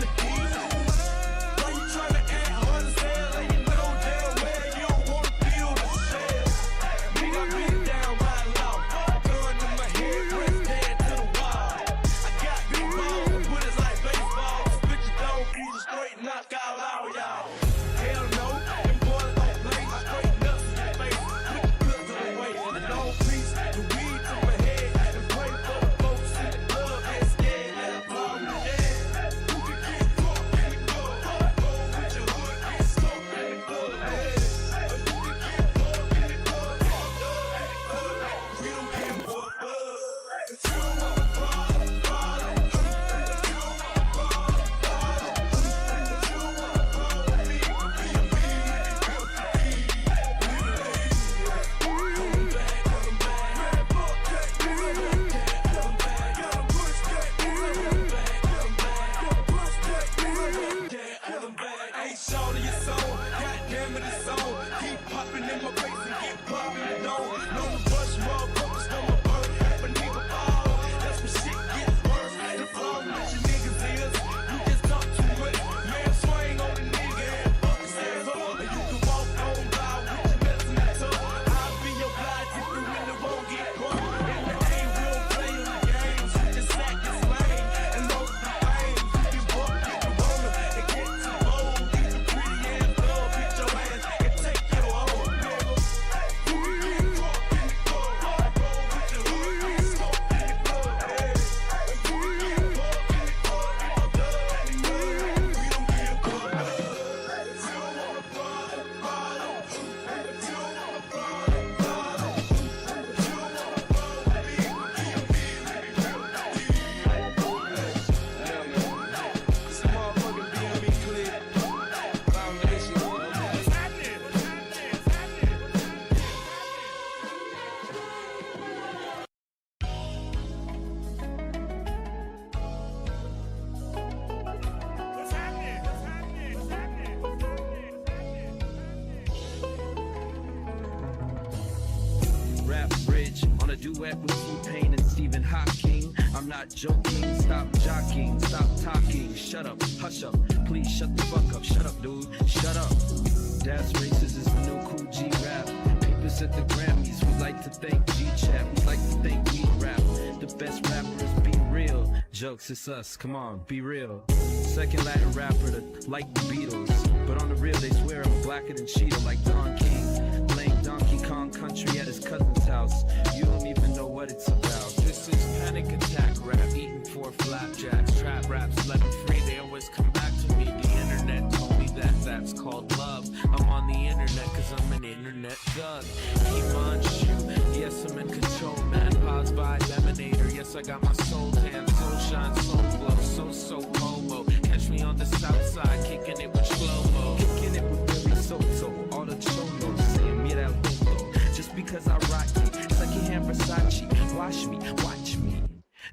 The duet with T-Pain and Stephen Hawking. I'm not joking, stop jockeying, stop talking. Shut up, hush up, please shut the fuck up. Shut up, dude, shut up. That's racist is the new cool G-rap. Papers at the Grammys, we like to thank G-Chat. We like to thank we rap. The best rappers be real. Jokes, it's us, come on, be real. Second Latin rapper to like the Beatles. But on the real, they swear I'm blacker than Cheeto, like Don King. Playing Donkey Kong Country at his cousin's house. You don't even know what it's about. This is panic attack rap, eating 4 flapjacks. Trap raps, let me free, they always come back to me. The internet told me that that's called love. I'm on the internet cause I'm an internet thug. Imma shoe, yes I'm in control, man. Pause vibe emanator, yes I got my soul tan. Soul shine, soul glow, so homo. Catch me on the south side, kicking it with slow-mo. Kicking it with Billy Soto, all the cholos saying mira el toto. Just because I rock it, secondhand Versace. Watch me, watch me.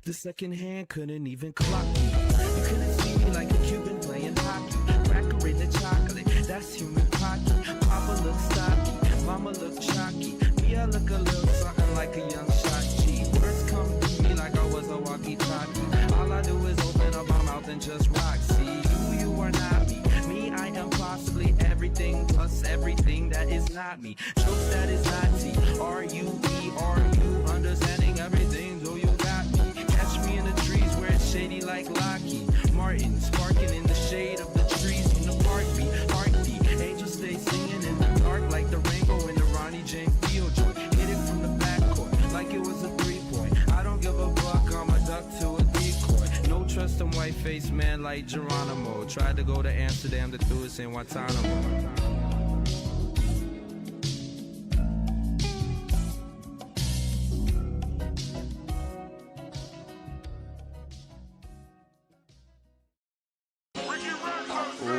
The second hand couldn't even clock me. You couldn't see me like a Cuban playing hockey. Cracker in the chocolate, that's human pocky. Papa looks stocky, mama look chalky. Me, I look a little something like a young shot G. Words come to me like I was a walkie-talkie. All I do is open up my mouth and just rock. See, you are not me. Me, I am possibly everything plus everything that is not me. Jokes that is Nazi. R-U-E, are you understanding everything? Do you got me? Catch me in the trees where it's shady like Lockheed Martin, sparking in the shade of the trees from the park beat. Heartbeat, angels stay singing in the dark like the rainbow in the Ronnie James Dio joint. Hit it from the backcourt like it was a 3-point. I don't give a fuck, I'm a duck to a decoy. No trust in white-faced man like Geronimo. Tried to go to Amsterdam to do us in Guantanamo.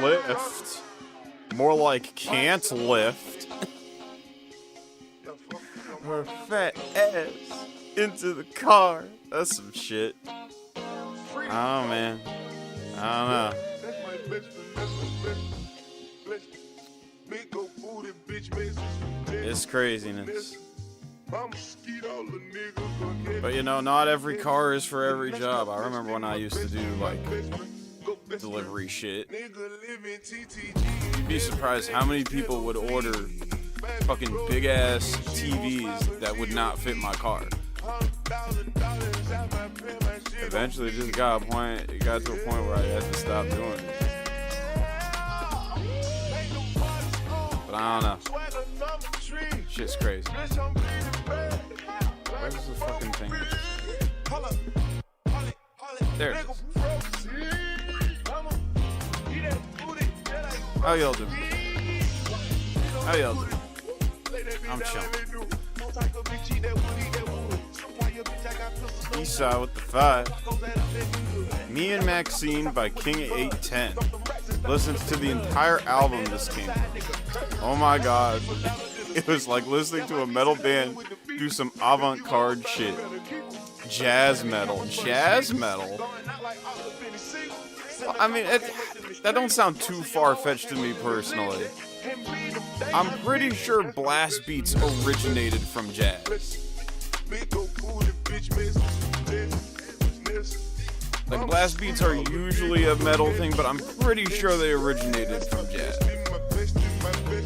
Lift. More like can't lift. Her fat ass into the car. That's some shit. Oh man. I don't know. It's craziness. But you know, not every car is for every job. I remember when I used to do like delivery shit. You'd be surprised how many people would order fucking big ass TVs that would not fit my car. Eventually, it just got to a point where I had to stop doing it. But I don't know. Shit's crazy. Where's the fucking thing? There it is. How y'all doing? How y'all doing? I'm chilling. Thissa with the 5. Me and Maxine by King 810. Listened to the entire album this came from. Oh my god. It was like listening to a metal band do some avant-garde shit. Jazz metal. Jazz metal? I mean, that don't sound too far-fetched to me personally. I'm pretty sure blast beats originated from jazz. Like, blast beats are usually a metal thing, but I'm pretty sure they originated from jazz.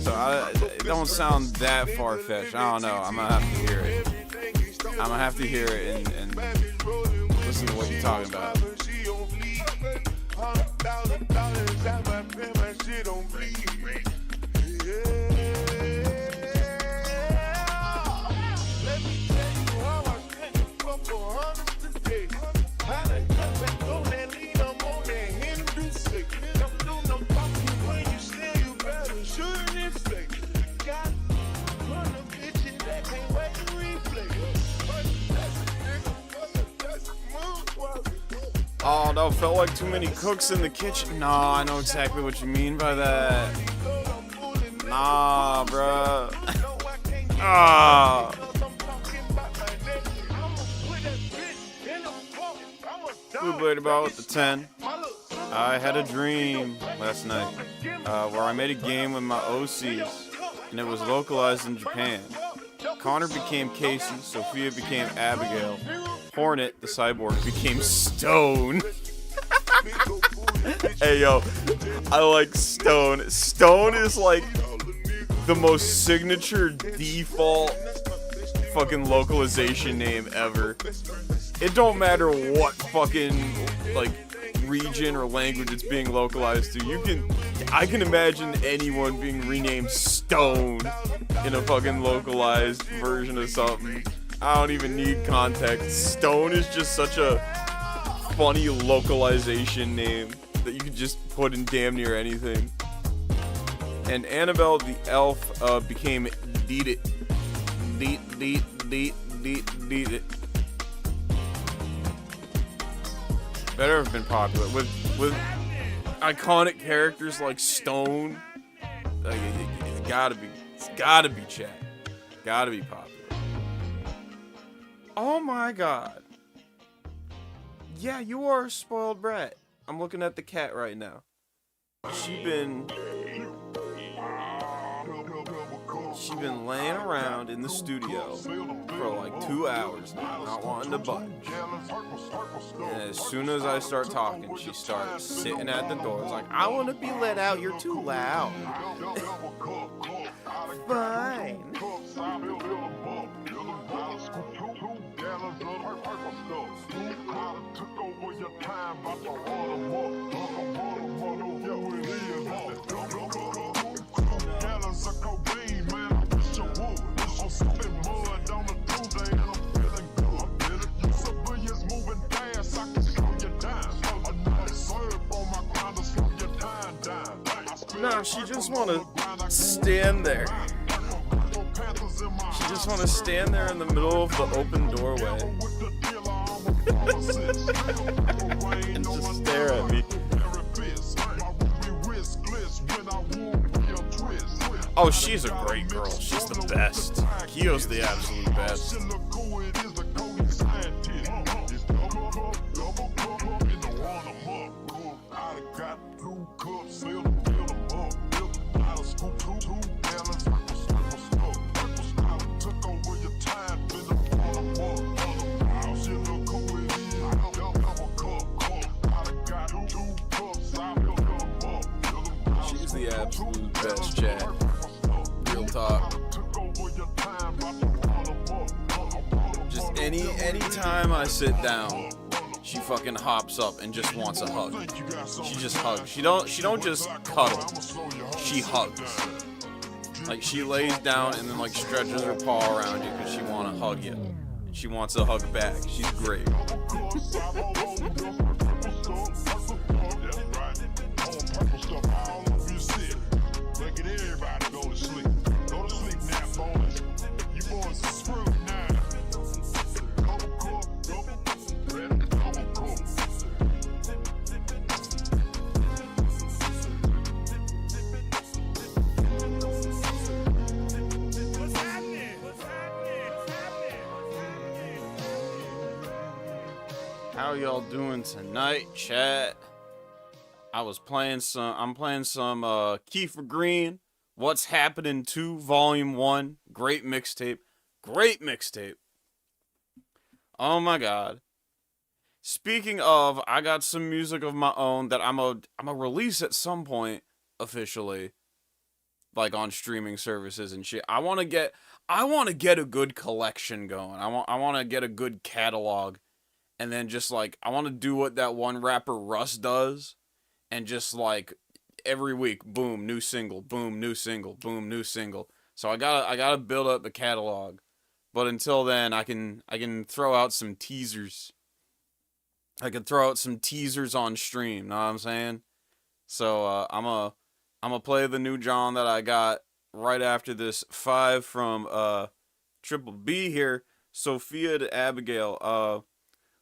So it don't sound that far-fetched. I don't know. I'm gonna have to hear it. I'm gonna have to hear it and listen to what you're talking about. Oh, no, felt like too many cooks in the kitchen. Nah, I know exactly what you mean by that. Nah, bruh. Ah. We played about with the 10. I had a dream last night where I made a game with my OCs, and it was localized in Japan. Connor became Casey, Sophia became Abigail, Hornet, the cyborg, became Stone. Hey yo, I like Stone. Stone is like the most signature default fucking localization name ever. It don't matter what fucking like region or language it's being localized to. I can imagine anyone being renamed Stone in a fucking localized version of something. I don't even need context. Stone is just such a funny localization name that you could just put in damn near anything. And Annabelle the elf became Deet It. Deet It. Better have been popular with iconic characters like Stone. Like it's gotta be chat. Gotta be popular. Oh my god. Yeah, you are a spoiled brat. I'm looking at the cat right now. She been laying around in the studio for like 2 hours now, not wanting to budge. And as soon as I start talking, she starts sitting at the door. It's like, I want to be let out. You're too loud. Fine. Nah, she just wanna stand there. She just wanna stand there in the middle of the open doorway. And just stare at me. Oh, she's a great girl. She's the best. Kyo's the absolute best. She's the absolute best, chat. Real talk. Just any time I sit down, she fucking hops up and just wants a hug. She just hugs. She don't just cuddle. She hugs. Like she lays down and then like stretches her paw around you because she wanna hug you. And she wants a hug back. She's great. How y'all doing tonight, chat? I'm playing some Kiefer Green, What's Happening 2, Volume 1. Great mixtape. Great mixtape. Oh my god. Speaking of, I got some music of my own that I'm a release at some point officially. Like on streaming services and shit. I want to get a good collection going. I want to get a good catalog. And then just like, I want to do what that one rapper Russ does. And just like, every week, boom, new single, boom, new single, boom, new single. So I gotta build up the catalog. But until then, I can throw out some teasers. I can throw out some teasers on stream, know what I'm saying? So, I'm gonna play the new John that I got right after this 5 from, Triple B here. Sophia to Abigail,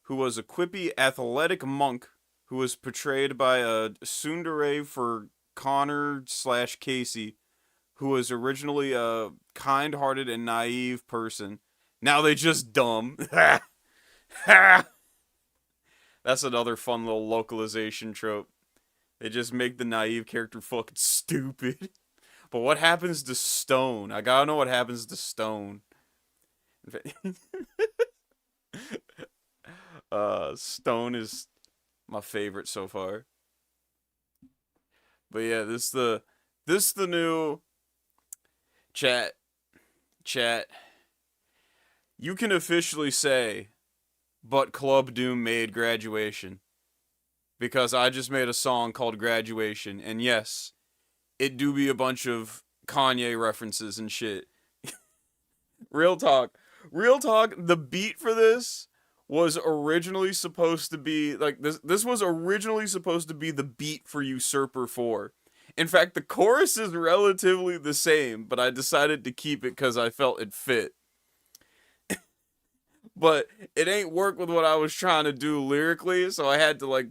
who was a quippy athletic monk who was portrayed by a tsundere for Connor/Casey, who was originally a kind-hearted and naive person. Now they just dumb. That's another fun little localization trope. They just make the naive character fucking stupid. But what happens to Stone? I gotta know what happens to Stone. Stone is my favorite so far. But yeah, this the new chat. You can officially say, but Club Doom made Graduation. Because I just made a song called Graduation, and yes, it do be a bunch of Kanye references and shit. Real talk, the beat for this was originally supposed to be, like, this was originally supposed to be the beat for Usurper 4. In fact, the chorus is relatively the same, but I decided to keep it because I felt it fit. But it ain't work with what I was trying to do lyrically, so I had to like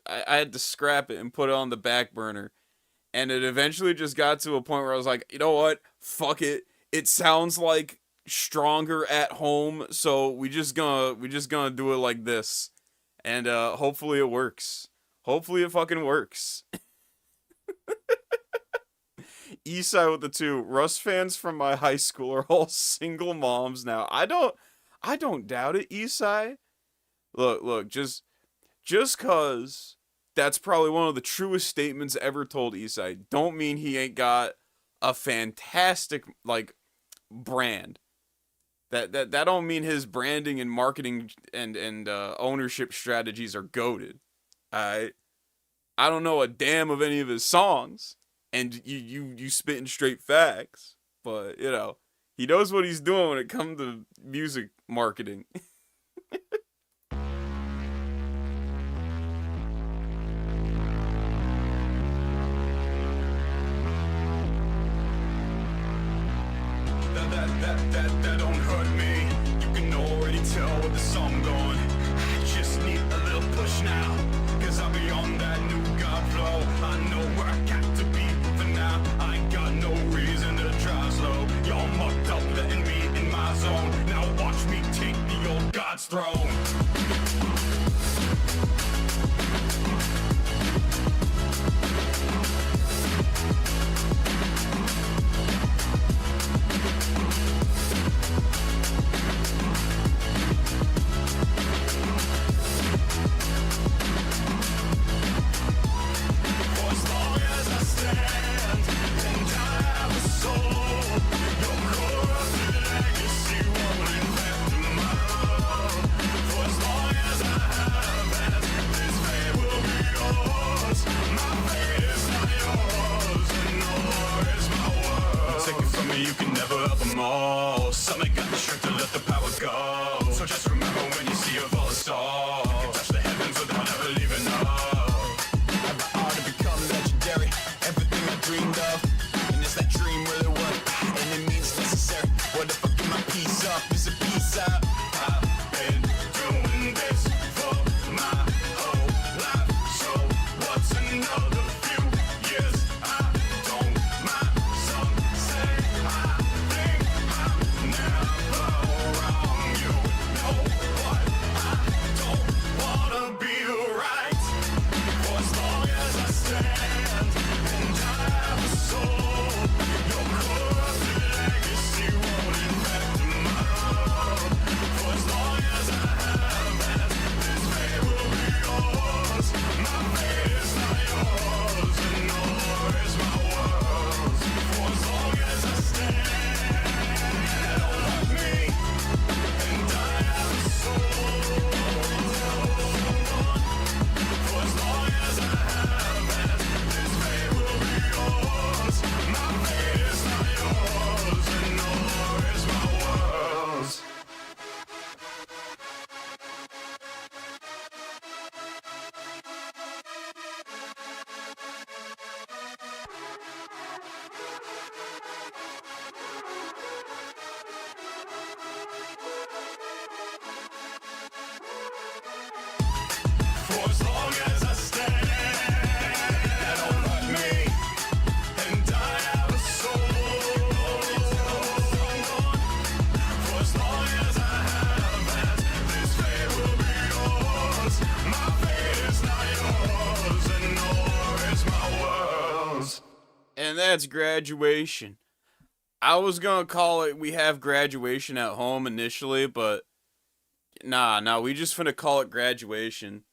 I had to scrap it and put it on the back burner. And it eventually just got to a point where I was like, you know what? Fuck it. It sounds like Stronger at Home, so we just gonna do it like this. And hopefully it works. Hopefully it fucking works. Eastside with the 2. Russ fans from my high school are all single moms now. I don't doubt it, Eastside. Look, just cause that's probably one of the truest statements ever told, Eastside, don't mean he ain't got a fantastic, like, brand. That don't mean his branding and marketing and ownership strategies are goated. Alright? I don't know a damn of any of his songs, and you spitting straight facts, but, you know, he knows what he's doing when it comes to music marketing. That don't hurt me. You can already tell what the song going. I just need a little push now, cause I'll be on that new God flow. I know where I got to be for now. I ain't got no reason to drive slow. Y'all mucked up letting me in my zone. Now watch me take the old God's throne. You can never help them all. Some ain't got the strength to let the power go. So just remember when you see a falling star, you can touch the heavens without ever leaving off. Have the art to become legendary, everything I dreamed of. And is that dream really what any means necessary? What if I get my piece up? Is a piece up? I've been doing this for my whole life. So what's another few years? I don't mind some say. And that's Graduation. I was gonna call it "We Have Graduation at Home" initially, but nah, we just finna call it "Graduation."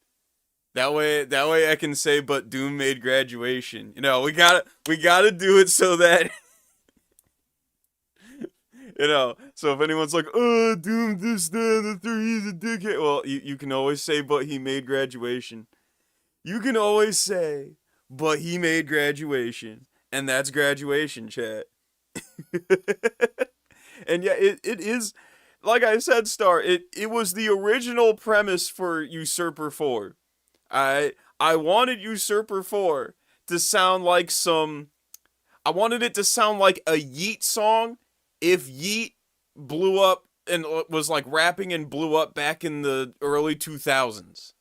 That way I can say, "But Doom made graduation." You know, we gotta do it so that So if anyone's like, "Oh, Doom this, that, the three, he's a dickhead," well, you can always say, "But he made graduation." You can always say, "But he made graduation," and that's graduation, chat. And yeah, it is, like I said, Star. It was the original premise for Usurper 4. I wanted Usurper 4 to sound like some. I wanted it to sound like a Yeet song if Yeet blew up and was like rapping and blew up back in the early 2000s.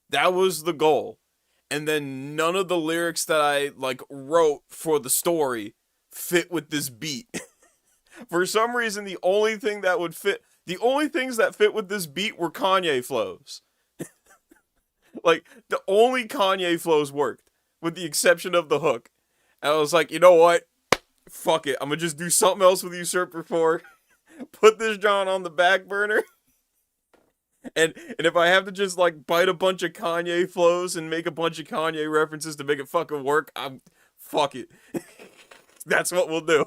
That was the goal. And then none of the lyrics that I like wrote for the story fit with this beat. For some reason, the only thing that would fit, the only things that fit with this beat were Kanye flows. Like, the only Kanye flows worked, with the exception of the hook. And I was like, you know what? Fuck it. I'm gonna just do something else with Usurper 4. Put this John on the back burner. And if I have to just, like, bite a bunch of Kanye flows and make a bunch of Kanye references to make it fucking work, fuck it. That's what we'll do.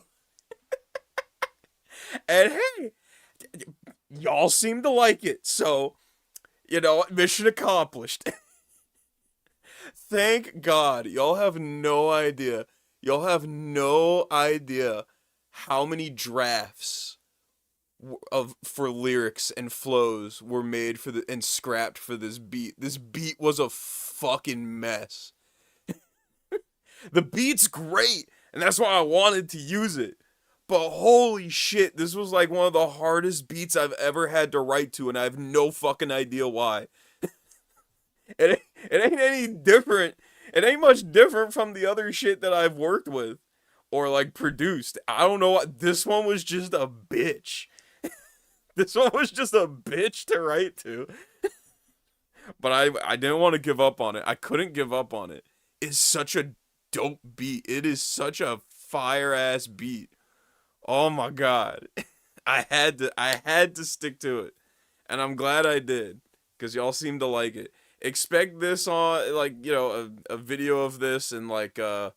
And hey, y'all seem to like it, so, mission accomplished. Thank God. Y'all have no idea. Y'all have no idea how many drafts for lyrics and flows were made and scrapped for this beat. This beat was a fucking mess. The beat's great, and that's why I wanted to use it. But holy shit, this was like one of the hardest beats I've ever had to write to, and I have no fucking idea why. It ain't any different. It ain't much different from the other shit that I've worked with or like produced. I don't know what. This one was just a bitch. This one was just a bitch to write to. But I didn't want to give up on it. I couldn't give up on it. It's such a dope beat. It is such a fire ass beat. Oh my god. I had to stick to it. And I'm glad I did, cuz y'all seem to like it. Expect this on, like, a video of this and, like, Bandcamp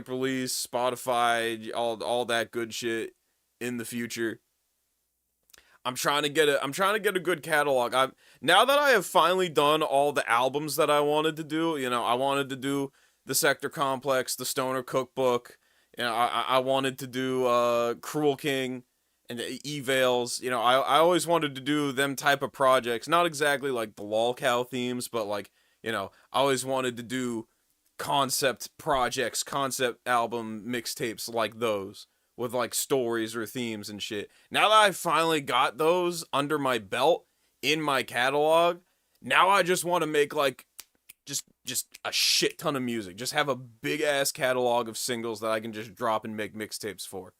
release, Spotify, all that good shit in the future. I'm trying to get a good catalog. Now that I have finally done all the albums that I wanted to do, I wanted to do the Sector Complex, the Stoner Cookbook, I wanted to do Cruel King and the Evales. I always wanted to do them type of projects. Not exactly like the lolcow themes, but like, I always wanted to do concept projects, concept album mixtapes like those with like stories or themes and shit. Now that I finally got those under my belt in my catalog, now I just want to make like just a shit ton of music. Just have a big ass catalog of singles that I can just drop and make mixtapes for.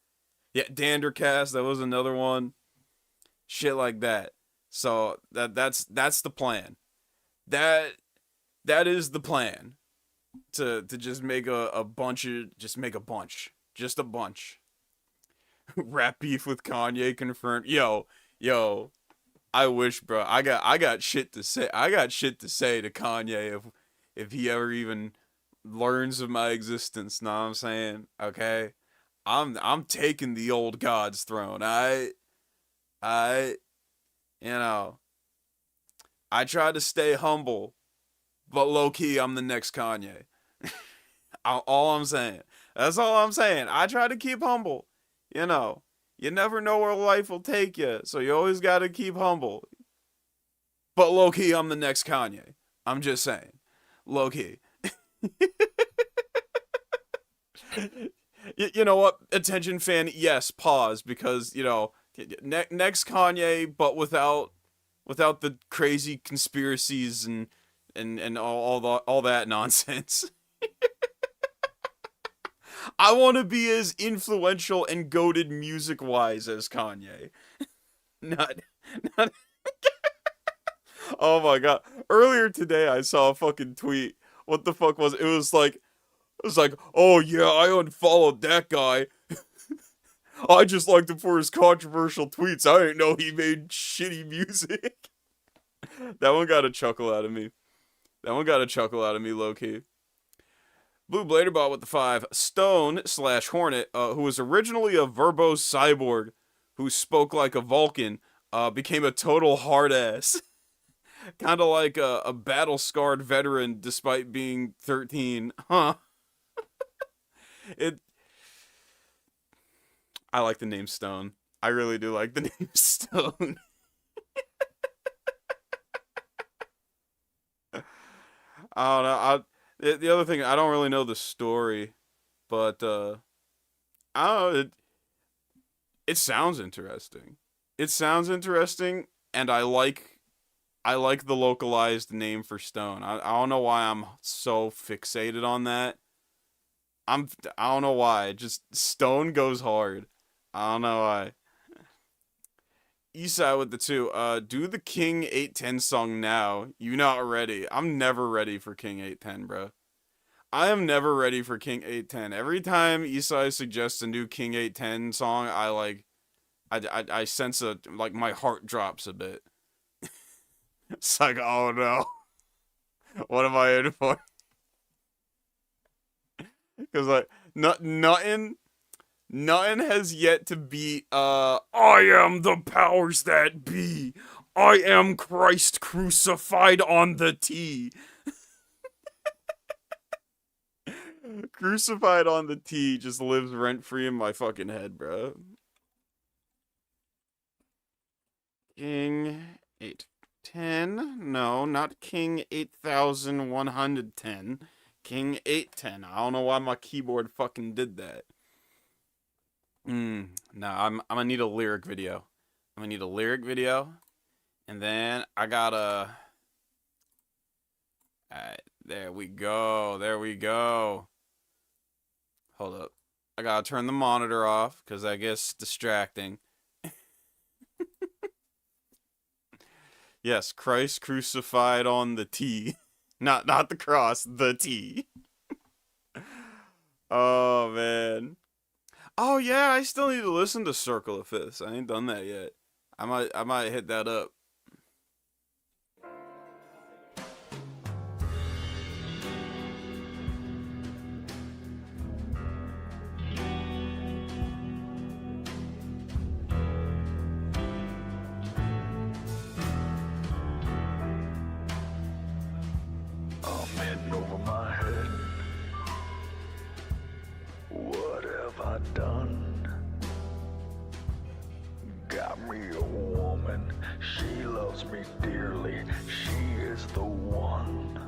Yeah, Dandercast, that was another one. Shit like that. So that's the plan. That is the plan. To just make a bunch. Just a bunch. Rap beef with Kanye confirmed. Yo, I wish, bro. I got shit to say. I got shit to say to Kanye if he ever even learns of my existence, know what I'm saying? Okay? I'm taking the old God's throne. I try to stay humble, but low key I'm the next Kanye. All I'm saying. That's all I'm saying. I try to keep humble. You never know where life will take you, so you always got to keep humble. But low key I'm the next Kanye. I'm just saying. Low key. You know what? Attention fan, yes, pause, because, next Kanye, but without the crazy conspiracies and all that nonsense. I want to be as influential and goated music-wise as Kanye. Not Oh my god. Earlier today I saw a fucking tweet. What the fuck was it? It was like, was like, oh yeah, I unfollowed that guy. I just liked him for his controversial tweets. I didn't know he made shitty music. That one got a chuckle out of me. Low-key. Blue Bladerbot with the 5. Stone/Hornet, who was originally a verbose cyborg who spoke like a Vulcan, became a total hard ass. Kind of like a battle-scarred veteran despite being 13. Huh. I like the name Stone. I really do like the name Stone. I don't know. The other thing, I don't really know the story, but I don't know. It sounds interesting. And I like the localized name for Stone. I don't know why I'm so fixated on that. I don't know why. Just Stone goes hard. I don't know why. Eastside with the 2. Do the King 810 song now. You not ready. I'm never ready for King 810, bro. I am never ready for King 810. Every time Eastside suggests a new King 810 song, I sense my heart drops a bit. It's like, oh no. What am I in for? Because like nothing has yet to be I am the powers that be. I am Christ crucified on the T. Crucified on the T just lives rent free in my fucking head, bro. King 810. No, not King 8110. King 810. I don't know why my keyboard fucking did that. Nah, I'm gonna need a lyric video. And then I gotta... Alright, there we go. Hold up. I gotta turn the monitor off, because I guess distracting. Yes, Christ crucified on the T. Not the cross, the T. Oh, man. Oh, yeah, I still need to listen to Circle of Fifths. I ain't done that yet. I might hit that up. Over my head. What have I done? Got me a woman. She loves me dearly. She is the one.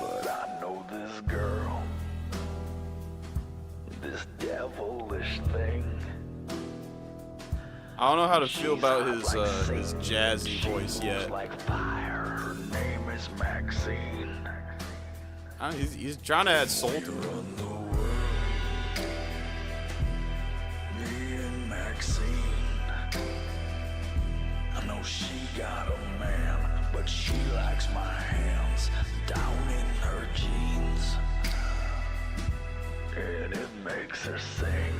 But I know this girl. This devilish thing. I don't know how to feel about his jazzy voice yet. Like fire. Her name is Maxine. He's trying to add soul to it. Me and Maxine. I know she got a man, but she likes my hands down in her jeans. And it makes her sing.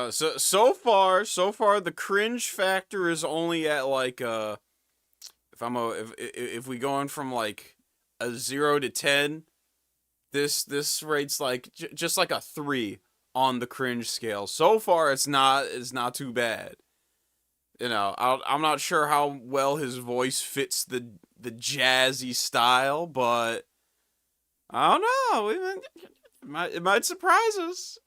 So far, the cringe factor is only at like if we going from like a 0 to 10, this rates like just like a 3 on the cringe scale. So far, it's not too bad. You know, I'm not sure how well his voice fits the jazzy style, but I don't know. It might surprise us.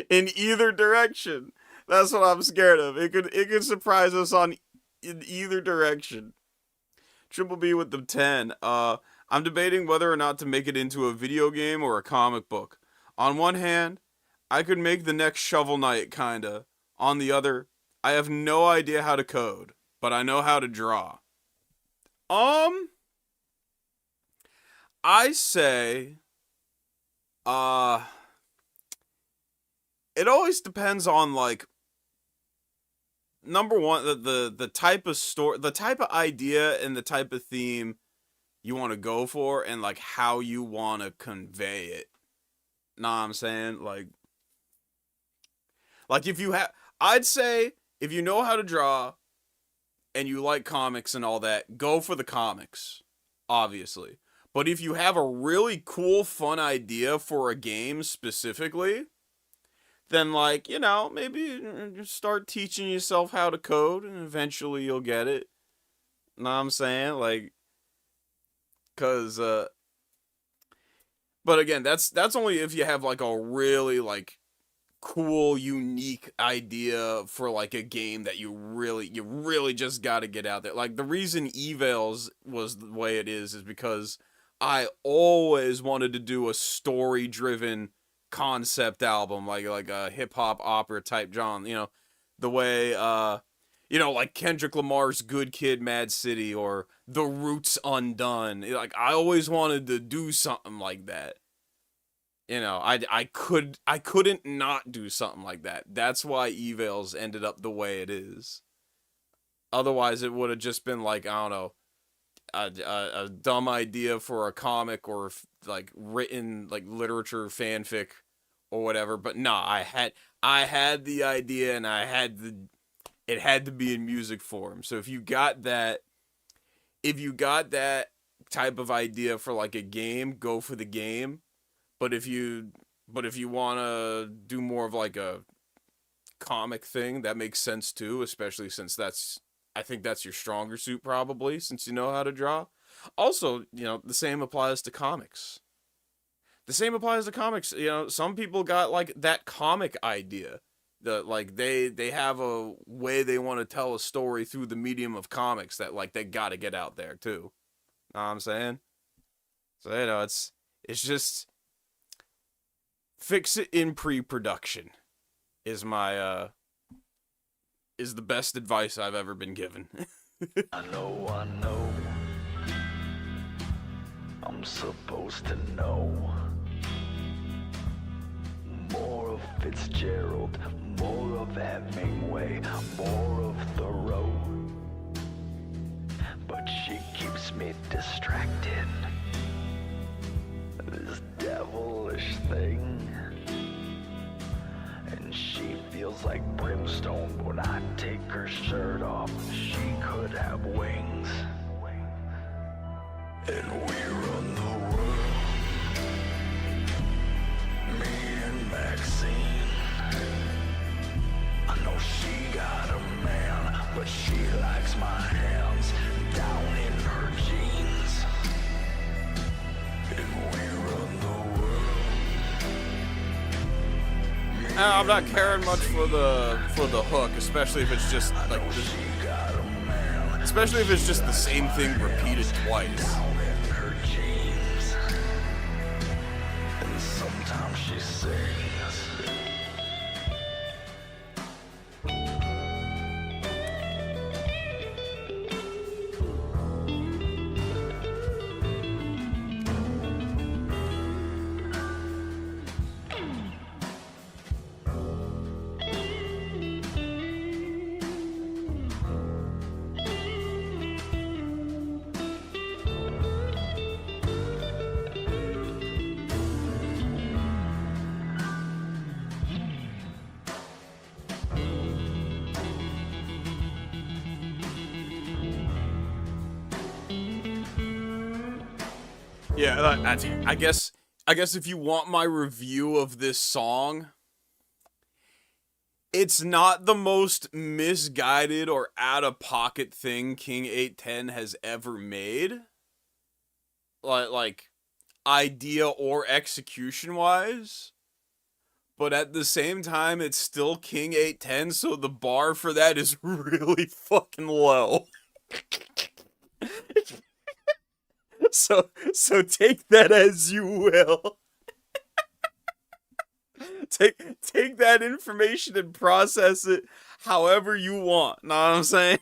In either direction. That's what I'm scared of. It could surprise us in either direction. Triple B with the 10. I'm debating whether or not to make it into a video game or a comic book. On one hand, I could make the next Shovel Knight, kinda. On the other, I have no idea how to code, but I know how to draw. I say, it always depends on, like, number one, the type of story, the type of idea and the type of theme you want to go for, and like how you want to convey it. Know what I'm saying? Like if you have, I'd say if you know how to draw and you like comics and all that, go for the comics, obviously. But if you have a really cool, fun idea for a game specifically, then, like, you know, maybe start teaching yourself how to code and eventually you'll get it. Know what I'm saying? Like, cause, but again, that's only if you have like a really like cool, unique idea for like a game that you really just got to get out there. Like the reason Evals was the way it is because I always wanted to do a story-driven concept album, like a hip hop opera type genre. You know, the way like Kendrick Lamar's Good Kid, Mad City, or The Roots Undone. Like I always wanted to do something like that. You know, I couldn't not do something like that. That's why Evals ended up the way it is. Otherwise, it would have just been like, I don't know, a dumb idea for a comic or like written like literature fanfic or whatever. But nah, I had the idea and it had to be in music form. So if you got that type of idea for like a game, go for the game. But if you want to do more of like a comic thing, that makes sense too, especially since I think that's your stronger suit probably, since you know how to draw. Also, you know, the same applies to comics. You know, some people got like that comic idea. Like they have a way they want to tell a story through the medium of comics that like they got to get out there too. Know what I'm saying? So, you know, it's just fix it in pre-production is the best advice I've ever been given. I know, I'm supposed to know more of Fitzgerald, more of Hemingway, more of Thoreau, but she keeps me distracted. This devilish thing, and she feels like brimstone when I take her shirt off. She could have wings, and we run the world, me and Maxine. I know she got a man, but she likes my hands down in her jeans. And we run the world. I'm not caring much for the hook, especially if it's just like especially if it's just the same thing repeated twice. In her jeans. And sometimes she sings. Yeah, that's it. I guess if you want my review of this song, it's not the most misguided or out-of-pocket thing King 810 has ever made. Like idea or execution-wise. But at the same time, it's still King 810, so the bar for that is really fucking low. So take that as you will. take that information and process it however you want. Know what I'm saying?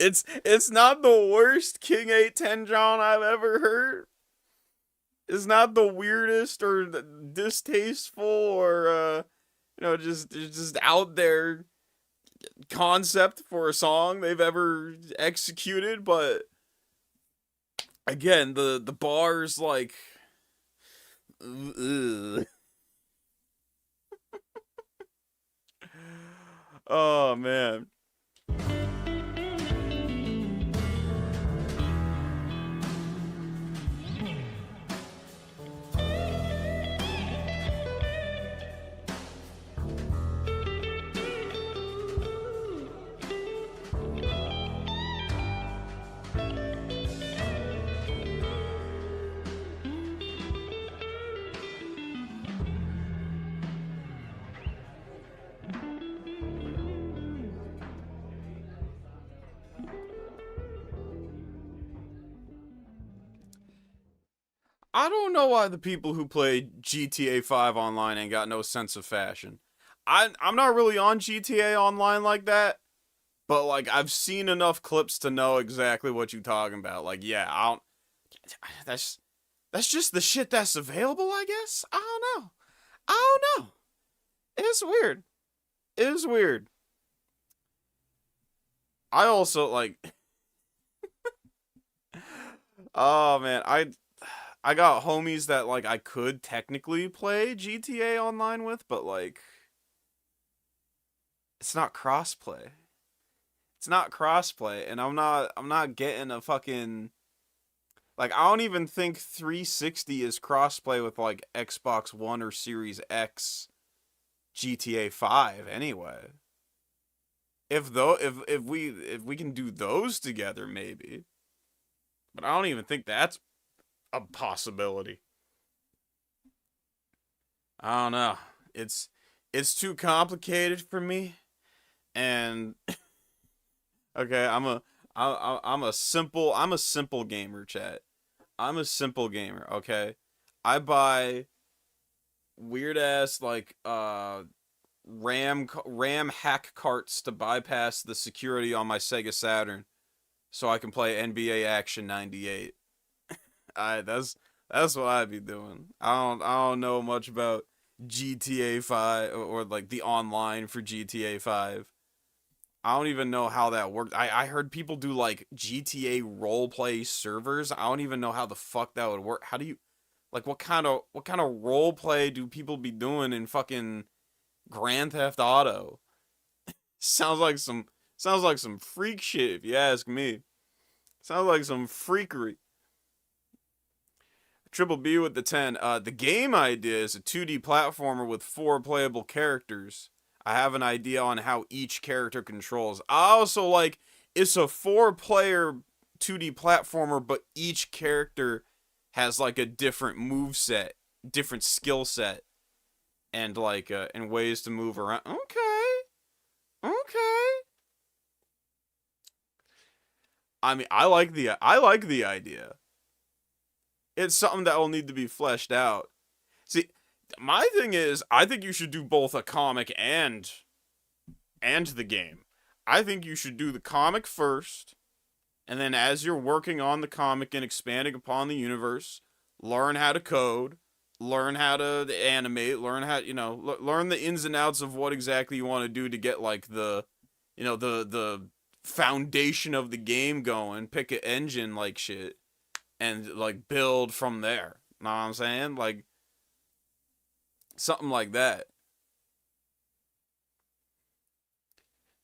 It's not the worst King 810 John I've ever heard. It's not the weirdest or the distasteful or just out there concept for a song they've ever executed, but again, the bars like ugh. Oh man. I don't know why the people who play GTA 5 online ain't got no sense of fashion. I'm not really on GTA Online like that, but like I've seen enough clips to know exactly what you're talking about. Like, yeah, I don't. That's just the shit that's available, I guess. I don't know. I don't know. It's weird. It is weird. I also like. Oh man, I got homies that like I could technically play GTA Online with, but like it's not crossplay. It's not crossplay, and I'm not getting a fucking like I don't even think 360 is crossplay with like Xbox One or Series X GTA 5 anyway. If we can do those together maybe. But I don't even think that's a possibility. I don't know. It's too complicated for me, and okay, I'm a simple gamer, chat. I'm a simple gamer. Okay, I buy weird ass like RAM hack carts to bypass the security on my Sega Saturn, so I can play NBA Action '98. That's what I'd be doing. I don't know much about GTA 5 or like the online for GTA 5. I don't even know how that worked. I heard people do like GTA roleplay servers. I don't even know how the fuck that would work. How do you like what kind of roleplay do people be doing in fucking Grand Theft Auto? Sounds like some freak shit if you ask me. Sounds like some freakery. Triple B with the 10. The game idea is a 2D platformer with 4 playable characters. I have an idea on how each character controls. I also like it's a 4-player 2D platformer, but each character has like a different move set, different skill set, and like and ways to move around. Okay. I mean, I like the idea. It's something that will need to be fleshed out. See, my thing is, I think you should do both a comic and the game. I think you should do the comic first, and then as you're working on the comic and expanding upon the universe, learn how to code, learn how to animate, learn how, learn the ins and outs of what exactly you want to do to get like the foundation of the game going, pick an engine like shit, and like build from there. Know what I'm saying? Like something like that.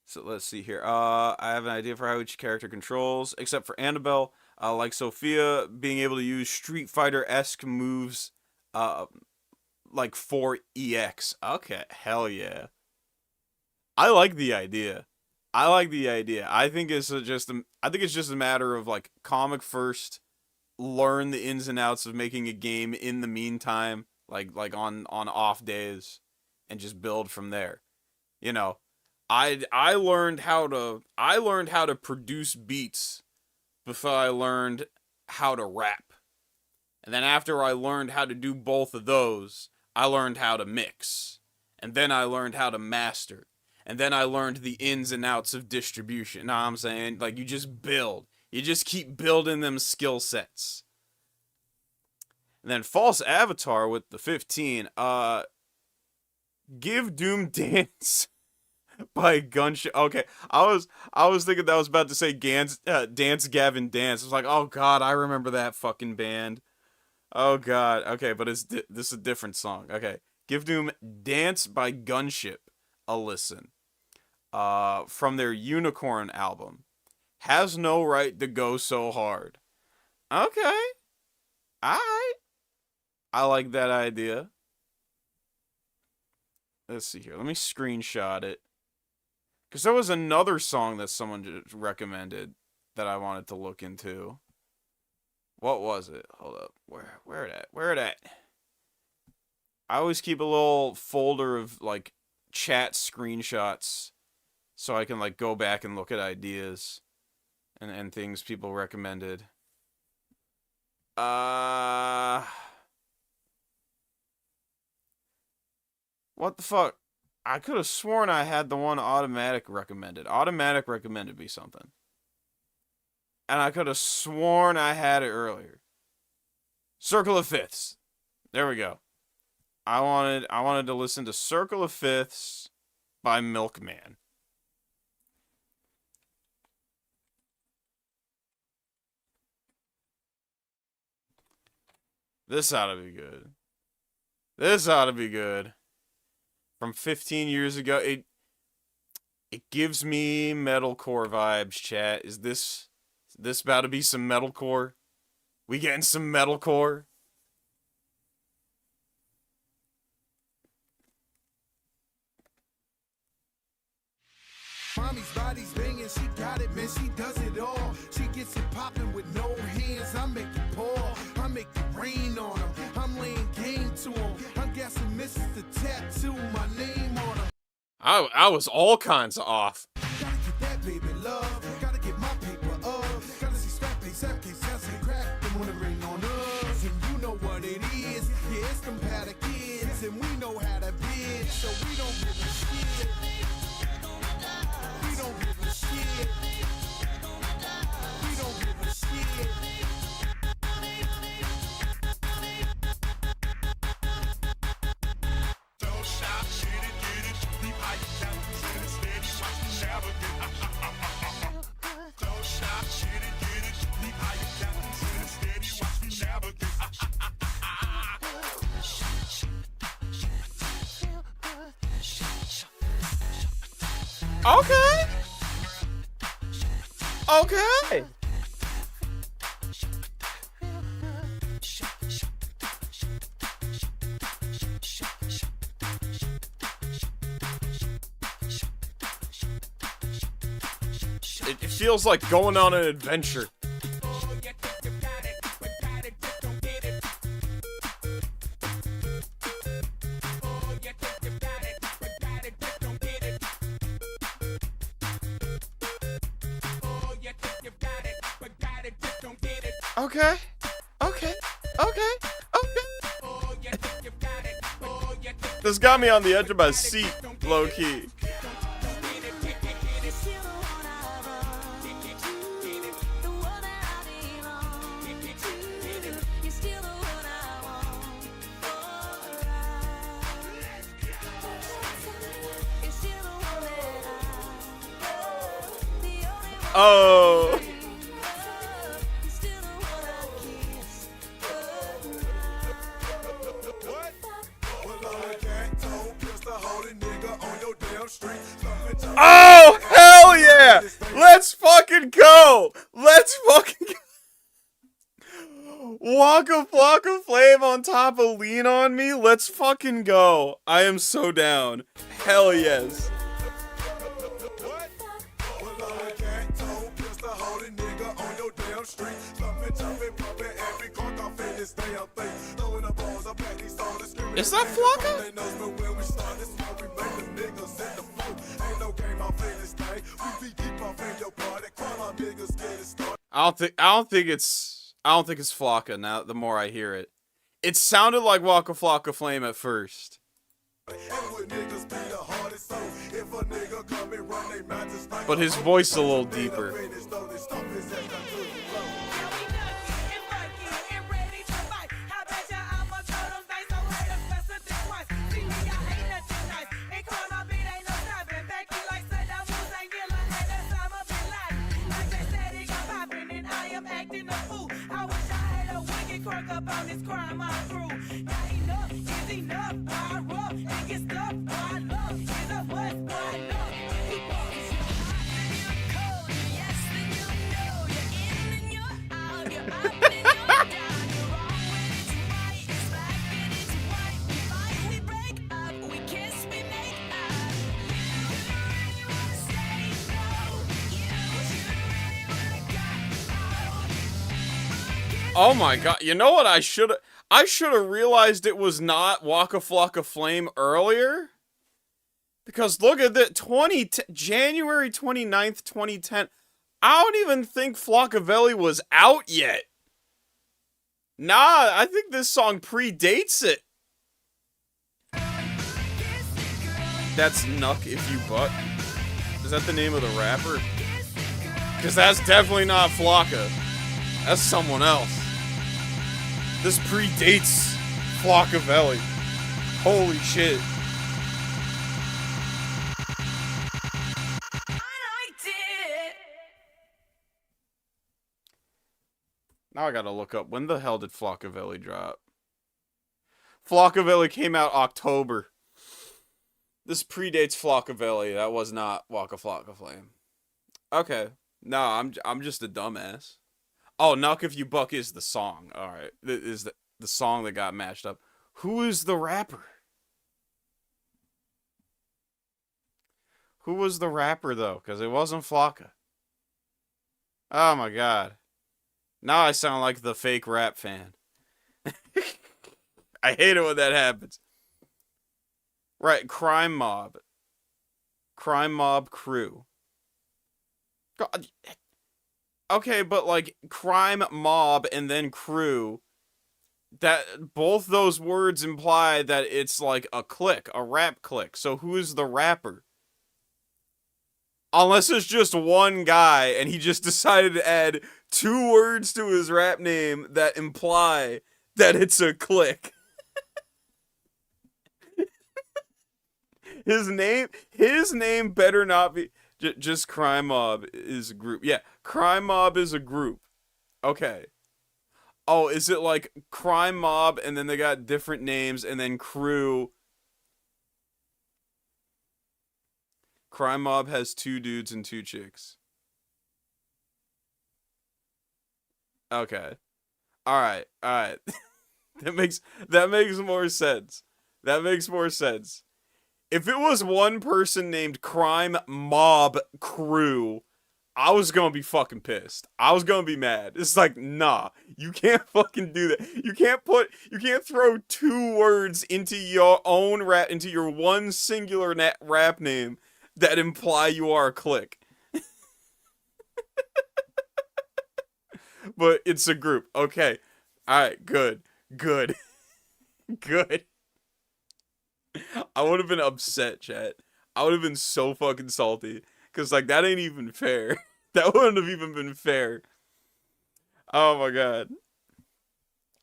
So let's see here. I have an idea for how each character controls, except for Annabelle. Like Sophia, being able to use Street Fighter-esque moves, like 4EX. Okay, hell yeah. I like the idea. I think it's just a matter of like comic first, learn the ins and outs of making a game in the meantime, like on off days, and just build from there. You know, I learned how to produce beats before I learned how to rap. And then after I learned how to do both of those, I learned how to mix. And then I learned how to master. And then I learned the ins and outs of distribution. Know what I'm saying? Like, you just build. You just keep building them skill sets. And then False Avatar with the 15. Give Doom Dance by Gunship. Okay, I was thinking that I was about to say Dance Gavin Dance. I was like, oh god, I remember that fucking band. Oh god. Okay, but this is a different song. Okay, Give Doom Dance by Gunship a listen. From their Unicorn album. Has no right to go so hard. Okay. Alright. I like that idea. Let's see here. Let me screenshot it. Because there was another song that someone just recommended that I wanted to look into. What was it? Hold up. Where it at? I always keep a little folder of, like, chat screenshots so I can, like, go back and look at ideas and things people recommended. What the fuck? I could have sworn I had the one Automatic recommended. Automatic recommended me something. And I could have sworn I had it earlier. Circle of Fifths. There we go. I wanted to listen to Circle of Fifths by Milkman. This ought to be good. This ought to be good. From 15 years ago, it gives me metalcore vibes, chat. Is this about to be some metalcore? We getting some metalcore? Mommy's body's banging, she got it, man, she does it all. She gets it popping with no hands, I make it pour, I make it rain on them. I'm laying game to them, I'm guessing misses the tattoo, my name on them. I was all kinds of off. Gotta get that baby love, gotta get my paper up. Gotta see strap case, and crack, and wanna rain on us. And you know what it is, yeah, it's them powder kids, and we know how to bid, so we don't give a shit. We don't give a shit. We don't give a shit. Don't stop, get it, leave how you down, sit it steady, watch me navigate. Don't stop, get it, leave how you down, sit it steady, watch me navigate. Okay. Okay. It feels like going on an adventure. Okay. Okay. Okay. Okay. This got me on the edge of my seat, low key. Oh. Oh, hell yeah! Let's fucking go! Let's fucking go! Waka Flocka Flame on top of Lean On Me? Let's fucking go. I am so down. Hell yes. Is that Flocka? I don't think it's Flocka now, the more I hear it. It sounded like Waka Flocka Flame at first. But his voice a little deeper. Oh my god, you know what I should have realized it was not Waka Flocka Flame earlier? Because look at that, January 29th, 2010. I don't even think Flockavelli was out yet. Nah, I think this song predates it. That's Nuck If You Buck. Is that the name of the rapper? Because that's definitely not Flocka. That's someone else. This predates Flockavelli. Holy shit. Now I gotta look up, when the hell did Flockavelli drop? Flockavelli came out October. This predates Flockavelli. That was not Waka Flocka Flame. Okay. No, I'm just a dumbass. Oh, Knock If You Buck is the song. Alright. Is the song that got mashed up. Who is the rapper? Who was the rapper, though? Because it wasn't Flocka. Oh, my God. Now I sound like the fake rap fan. I hate it when that happens. Right, Crime Mob. Crime Mob Crew. God. Okay, but like Crime Mob and then Crew, that both those words imply that it's like a clique, a rap clique. So who is the rapper? Unless it's just one guy and he just decided to add 2 words to his rap name that imply that it's a clique. His name better not be just Crime Mob is a group. Yeah, Crime Mob is a group. Okay. Oh, is it like Crime Mob and then they got different names and then Crew? Crime Mob has 2 dudes and 2 chicks. Okay. Alright. That makes more sense. That makes more sense. If it was one person named Crime Mob Crew, I was gonna be fucking pissed. I was gonna be mad. It's like, nah, you can't fucking do that. You can't throw 2 words into your own rap, into your one singular rap name that imply you are a clique. But it's a group. Okay. Alright, good. Good. I would have been upset, chat. I would have been so fucking salty. Because, like, that ain't even fair. That wouldn't have even been fair. Oh my god.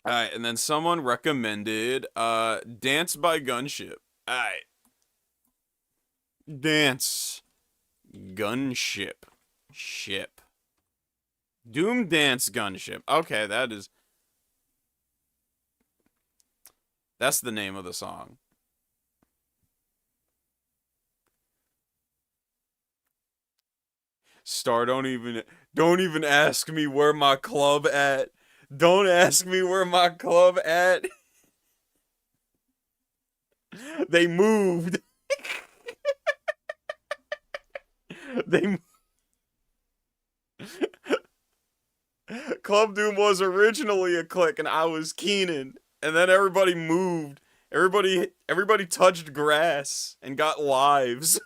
Alright, and then someone recommended Dance by Gunship. Alright. Dance. Gunship. Ship. Doom Dance Gunship. Okay, that's the name of the song. Don't even ask me where my club at. Don't ask me where my club at. They moved. Club Doom was originally a clique and I was Keenan. And then everybody moved. Everybody touched grass and got lives.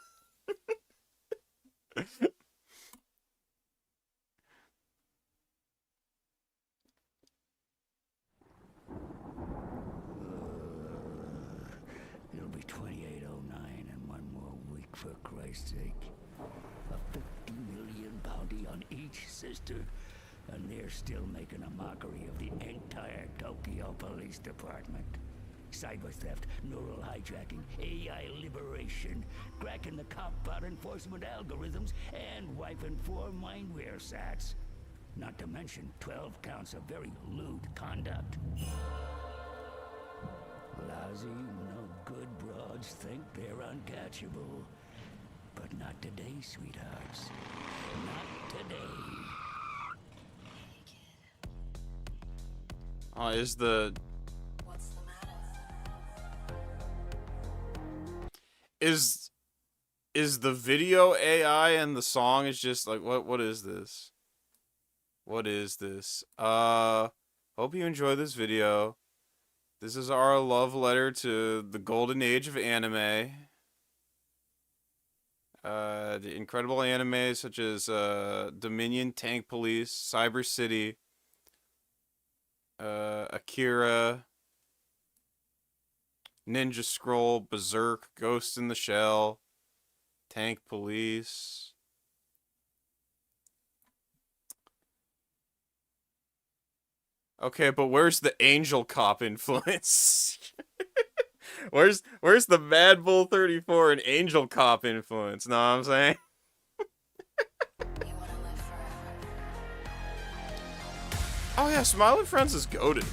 It'll be 2809 and 1 more week for Christ's Christ's sake. A 50 million bounty on each sister, and they're still making a mockery of the entire Tokyo Police Department. Cyber theft, neural hijacking, AI liberation, cracking the cop-out enforcement algorithms, and wiping 4 mindware sats. Not to mention 12 counts of very lewd conduct. Lousy, no good broads think they're uncatchable. But not today, sweethearts. Not today. Is the... What's the matter? Is the video AI and the song is just like, what is this? What is this? Hope you enjoy this video. This is our love letter to the golden age of anime. The incredible anime such as Dominion, Tank Police, Cyber City, Akira, Ninja Scroll, Berserk, Ghost in the Shell, Tank Police. Okay, but where's the Angel Cop influence? Where's the Mad Bull 34 and Angel Cop influence? Know what I'm saying? You wanna live forever? Oh yeah, Smiley Friends is goated.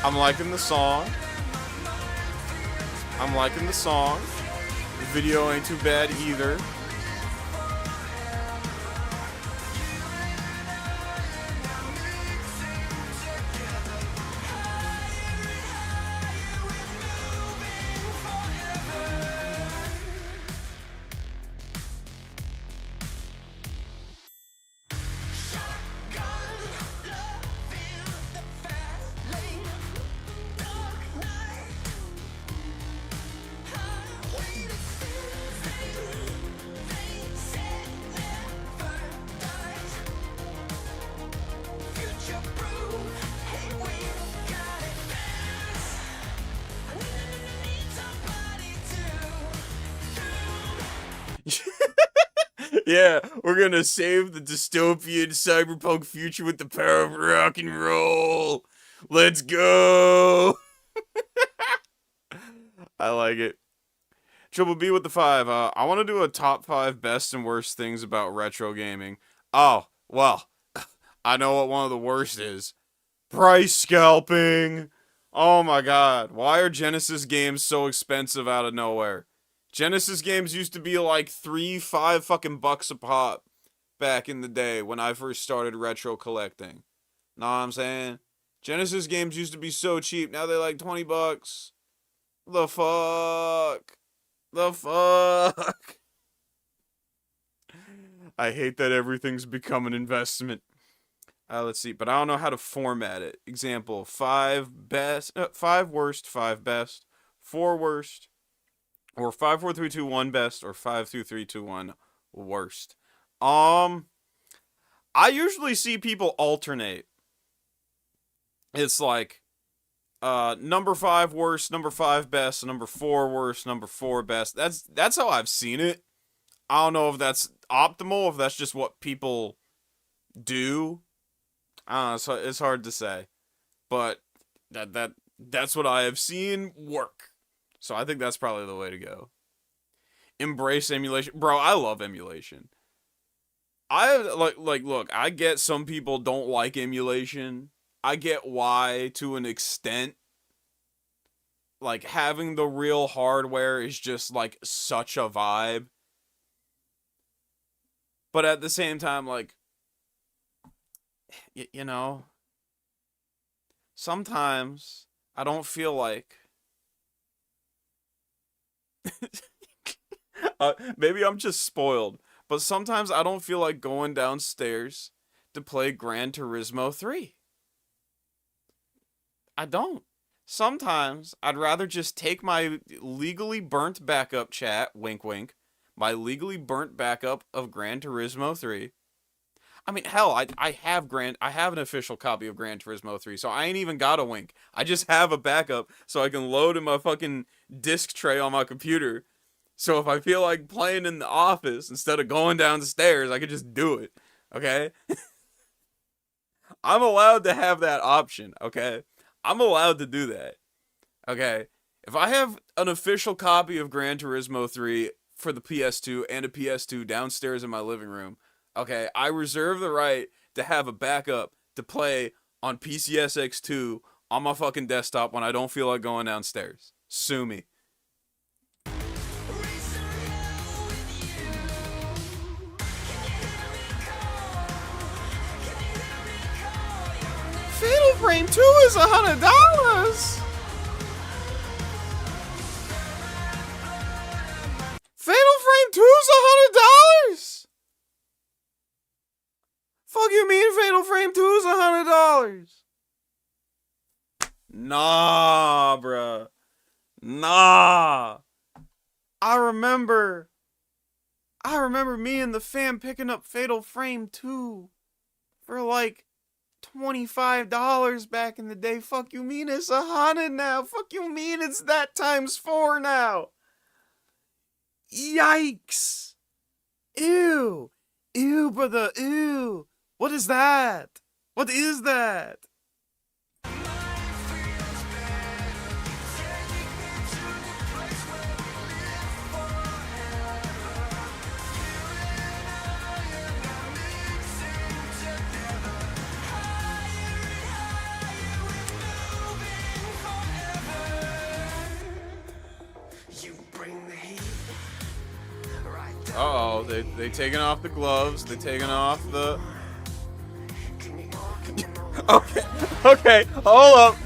I'm liking the song. I'm liking the song. The video ain't too bad either. Yeah, we're gonna save the dystopian cyberpunk future with the power of rock and roll. Let's go. I like it. Triple B with the 5. I want to do a top 5 best and worst things about retro gaming. Oh, well, I know what one of the worst is. Price scalping. Oh my god, why are Genesis games so expensive out of nowhere? Genesis games used to be like $3-5 fucking bucks a pop back in the day when I first started retro collecting. Know what I'm saying? Genesis games used to be so cheap. Now they're like 20 bucks. The fuck? The fuck? I hate that everything's become an investment. Let's see, but I don't know how to format it. Example: 5 worst, 5 best, 4 worst, or 5, 4, 3, 2, 1 best, or 5, 2, 3, 2, 1 worst. I usually see people alternate. It's like, number 5 worst, number 5 best, number 4 worst, number 4 best. That's how I've seen it. I don't know if that's optimal, if that's just what people do. I don't know, so it's hard to say. But that's what I have seen work. So I think that's probably the way to go. Embrace emulation. Bro, I love emulation. Look, I get some people don't like emulation. I get why to an extent. Like, having the real hardware is just, like, such a vibe. But at the same time, like, you know, sometimes I don't feel like. Maybe I'm just spoiled, but sometimes I don't feel like going downstairs to play Gran Turismo 3. I don't. Sometimes I'd rather just take my legally burnt backup chat, wink wink, my legally burnt backup of Gran Turismo 3. I mean, hell, I have an official copy of Gran Turismo 3, so I ain't even got a wink. I just have a backup so I can load in my fucking disk tray on my computer. So if I feel like playing in the office instead of going downstairs, I could just do it. Okay? I'm allowed to have that option, okay? I'm allowed to do that. Okay? If I have an official copy of Gran Turismo 3 for the PS2 and a PS2 downstairs in my living room, okay, I reserve the right to have a backup to play on PCSX2 on my fucking desktop when I don't feel like going downstairs. Sue me. Fatal Frame 2 is $100. Fatal Frame 2 is $100. Fuck you mean Fatal Frame 2 is $100? Nah, bruh. Nah. I remember me and the fam picking up Fatal Frame 2 for like $25 back in the day. Fuck you mean it's $100 now? Fuck you mean it's that times 4 now? Yikes. Ew. Ew, brother. Ew. What is that? What is that? Uh-oh, they taking off the gloves, they taking off the... Okay, hold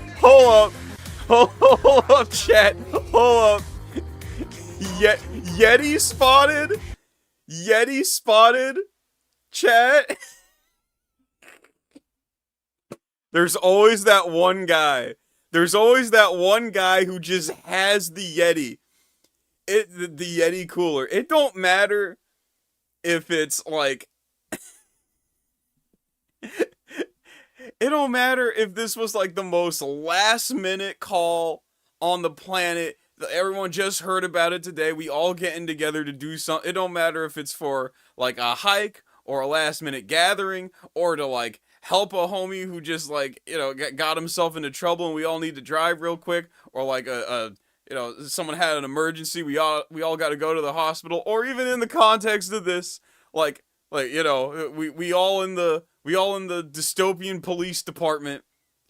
up, chat, hold up. Yeti spotted, chat. There's always that one guy who just has the Yeti. The Yeti cooler. It don't matter if it's like... It don't matter if this was like the most last minute call on the planet. Everyone just heard about it today. We all getting together to do something. It don't matter if it's for like a hike or a last minute gathering or to like help a homie who just like, you know, got himself into trouble and we all need to drive real quick, or like you know, someone had an emergency, we all got to go to the hospital, or even in the context of this, like you know, we all in the dystopian police department,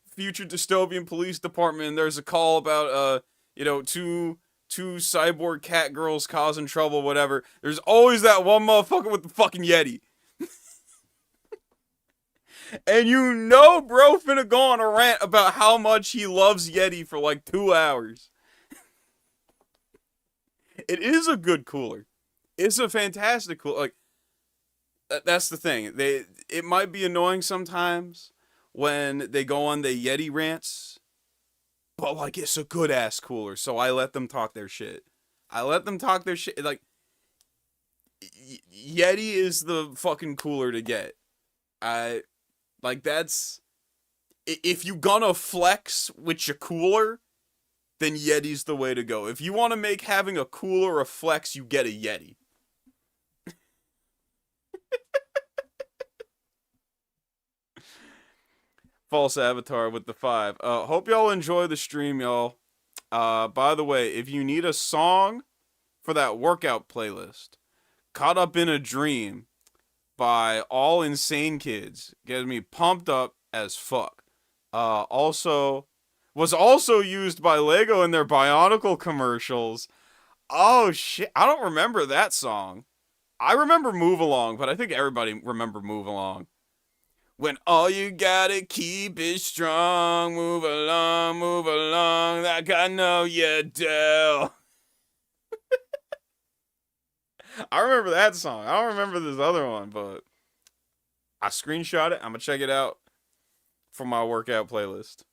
future dystopian police department, and there's a call about you know, two cyborg cat girls causing trouble, whatever. There's always that one motherfucker with the fucking Yeti. And you know bro finna go on a rant about how much he loves Yeti for like 2 hours. It is a good cooler. It's a fantastic cooler. Like, that's the thing. It might be annoying sometimes when they go on the Yeti rants, but like it's a good ass cooler, so I let them talk their shit. Like, Yeti is the fucking cooler to get. That's, if you gonna flex with your cooler, then Yeti's the way to go. If you want to make having a cooler a flex, you get a Yeti. False Avatar with the 5. Hope y'all enjoy the stream, y'all. By the way, if you need a song for that workout playlist, Caught Up in a Dream by All Insane Kids gets me pumped up as fuck. Was also used by Lego in their Bionicle commercials. Oh shit, I don't remember that song. I remember Move Along, but I think everybody remember Move Along. When all you gotta keep is strong, move along, like I know you do. I remember that song. I don't remember this other one, but I screenshot it. I'm gonna check it out for my workout playlist.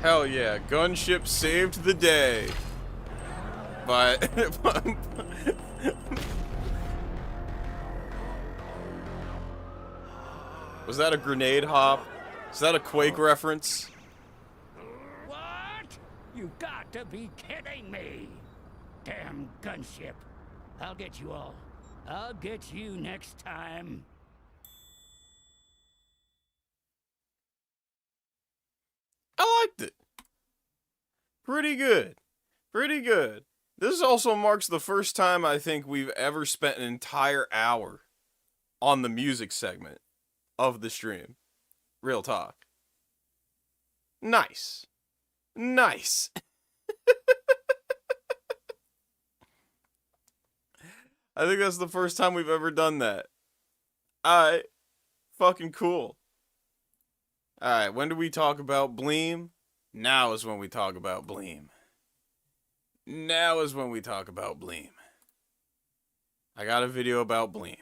Hell yeah, Gunship saved the day. But was that a grenade hop? Is that a Quake reference? What? You got to be kidding me! Damn gunship. I'll get you all. I'll get you next time. I liked it. Pretty good. Pretty good. This also marks the first time I think we've ever spent an entire hour on the music segment of the stream. Real talk. Nice. Nice. I think that's the first time we've ever done that. Alright. Fucking cool. Alright, when do we talk about Bleem? Now is when we talk about Bleem. Now is when we talk about Bleem. I got a video about Bleem.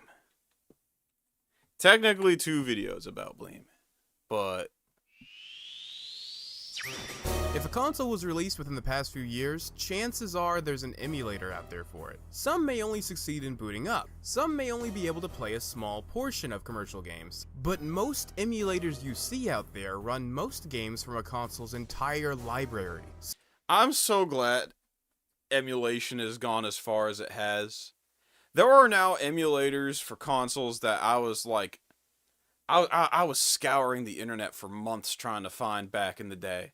Technically 2 videos about Bleem. But if a console was released within the past few years, chances are there's an emulator out there for it. Some may only succeed in booting up, some may only be able to play a small portion of commercial games, but most emulators you see out there run most games from a console's entire library. I'm so glad emulation has gone as far as it has. There are now emulators for consoles that I was like, I was scouring the internet for months trying to find back in the day.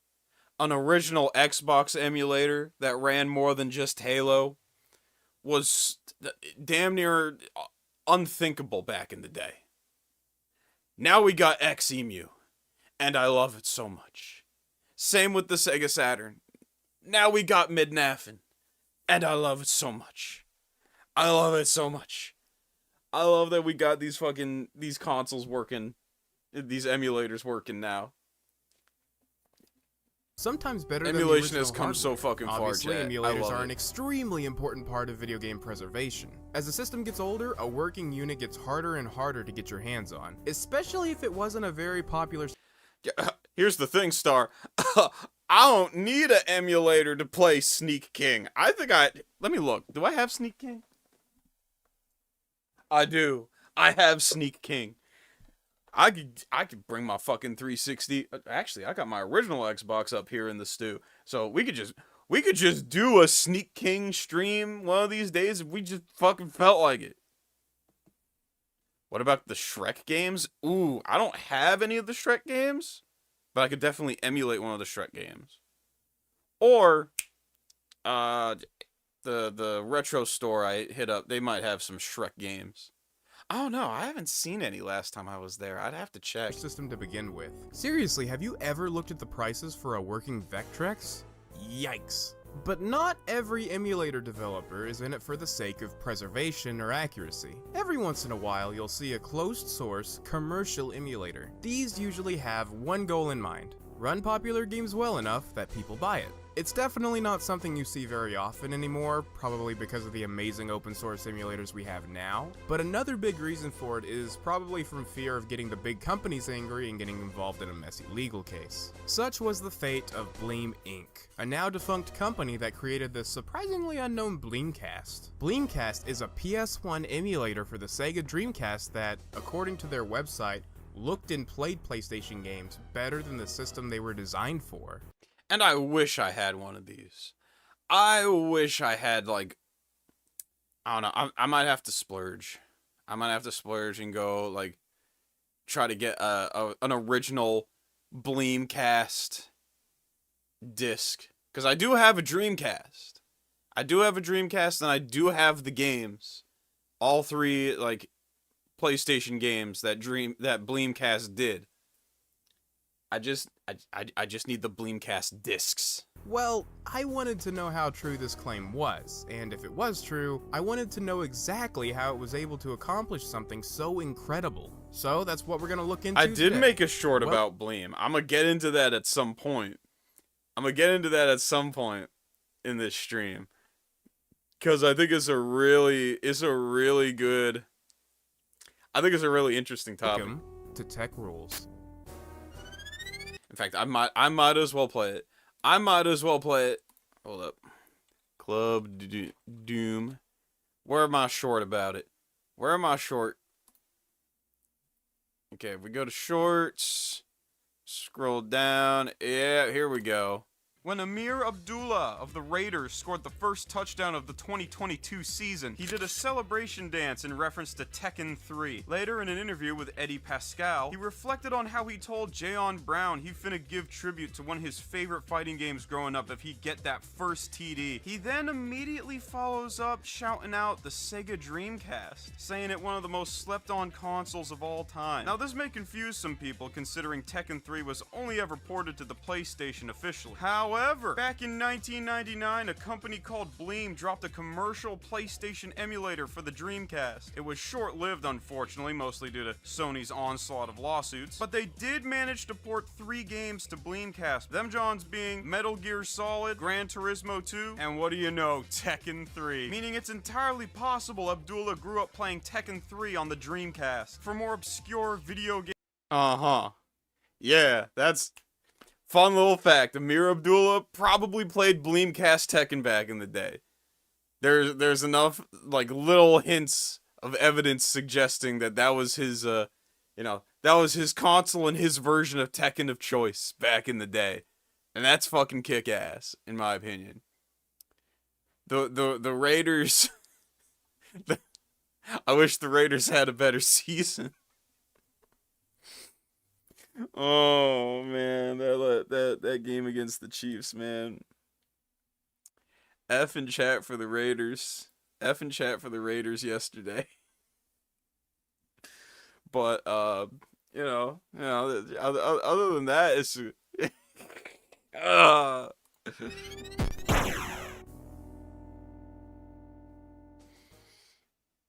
An original Xbox emulator that ran more than just Halo was damn near unthinkable back in the day. Now we got Xemu, and I love it so much. Same with the Sega Saturn. Now we got Midnaffin, and I love it so much. I love it so much. I love that we got these consoles working, these emulators working now. Sometimes better than emulation the has come so fucking far, Obviously, Chat. emulators are an extremely important part of video game preservation. As the system gets older, a working unit gets harder and harder to get your hands on, especially if it wasn't a very popular... Here's the thing, Star. I don't need an emulator to play Sneak King. Let me look. Do I have Sneak King? I do. I have Sneak King. I could bring my fucking 360. Actually, I got my original Xbox up here in the stew. So we could just do a Sneak King stream one of these days if we just fucking felt like it. What about the Shrek games? Ooh, I don't have any of the Shrek games, but I could definitely emulate one of the Shrek games. Or the retro store I hit up, they might have some Shrek games. I don't know. I haven't seen any last time I was there. I'd have to check. System to begin with. Seriously, have you ever looked at the prices for a working Vectrex? Yikes. But not every emulator developer is in it for the sake of preservation or accuracy. Every once in a while, you'll see a closed-source, commercial emulator. These usually have one goal in mind: run popular games well enough that people buy it. It's definitely not something you see very often anymore, probably because of the amazing open source emulators we have now, but another big reason for it is probably from fear of getting the big companies angry and getting involved in a messy legal case. Such was the fate of Bleem Inc., a now defunct company that created the surprisingly unknown Bleemcast. Bleemcast is a PS1 emulator for the Sega Dreamcast that, according to their website, looked and played PlayStation games better than the system they were designed for. And I wish I had one of these. I wish I had, like, I don't know, I might have to splurge. I might have to splurge and go, like, try to get an original Bleemcast disc. Because I do have a Dreamcast. I do have a Dreamcast, and I do have the games. All three, like, PlayStation games that Bleemcast did. I just need the Bleemcast discs. Well, I wanted to know how true this claim was, and if it was true, I wanted to know exactly how it was able to accomplish something so incredible. So that's what we're gonna look into I did today. make a short about Bleem. I'm gonna get into that at some point. In this stream, because I think it's a really good. I think it's a really interesting topic. Welcome to Tech Rules. In fact, I might as well play it. Hold up. Club Doom. Where am I short about it? Okay, if we go to shorts, scroll down. Yeah, here we go. When Amir Abdullah of the Raiders scored the first touchdown of the 2022 season, he did a celebration dance in reference to Tekken 3. Later, in an interview with Eddie Pascal, he reflected on how he told Jayon Brown he finna give tribute to one of his favorite fighting games growing up if he get that first TD. He then immediately follows up shouting out the Sega Dreamcast, saying it one of the most slept-on consoles of all time. Now, this may confuse some people considering Tekken 3 was only ever ported to the PlayStation officially. However, back in 1999, a company called Bleem dropped a commercial PlayStation emulator for the Dreamcast. It was short-lived, unfortunately, mostly due to Sony's onslaught of lawsuits, but they did manage to port 3 games to Bleemcast, them Johns being Metal Gear Solid, Gran Turismo 2, and what do you know, Tekken 3. Meaning it's entirely possible Abdullah grew up playing Tekken 3 on the Dreamcast. For more obscure video game... Yeah, that's... Fun little fact, Amir Abdullah probably played Bleemcast Tekken back in the day. There's enough, like, little hints of evidence suggesting that was his, that was his console and his version of Tekken of choice back in the day. And that's fucking kick-ass, in my opinion. The Raiders... I wish the Raiders had a better season. Oh man, that game against the Chiefs, man. F in chat for the Raiders. F in chat for the Raiders yesterday. But other than that, it's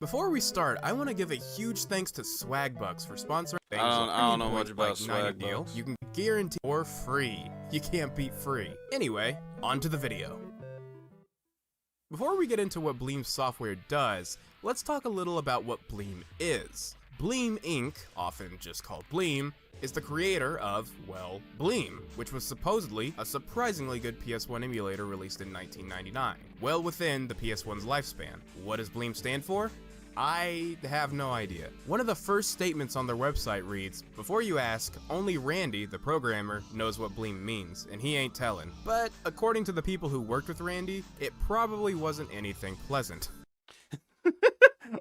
Before we start, I want to give a huge thanks to Swagbucks for sponsoring things. I don't know much about Swagbucks. You can guarantee for free. You can't beat free. Anyway, on to the video. Before we get into what Bleem software does, let's talk a little about what Bleem is. Bleem Inc., often just called Bleem, is the creator of, well, Bleem, which was supposedly a surprisingly good PS1 emulator released in 1999, well within the PS1's lifespan. What does Bleem stand for? I have no idea. One of the first statements on their website reads, "Before you ask, only Randy, the programmer, knows what Bleem means, and he ain't telling." But according to the people who worked with Randy, it probably wasn't anything pleasant.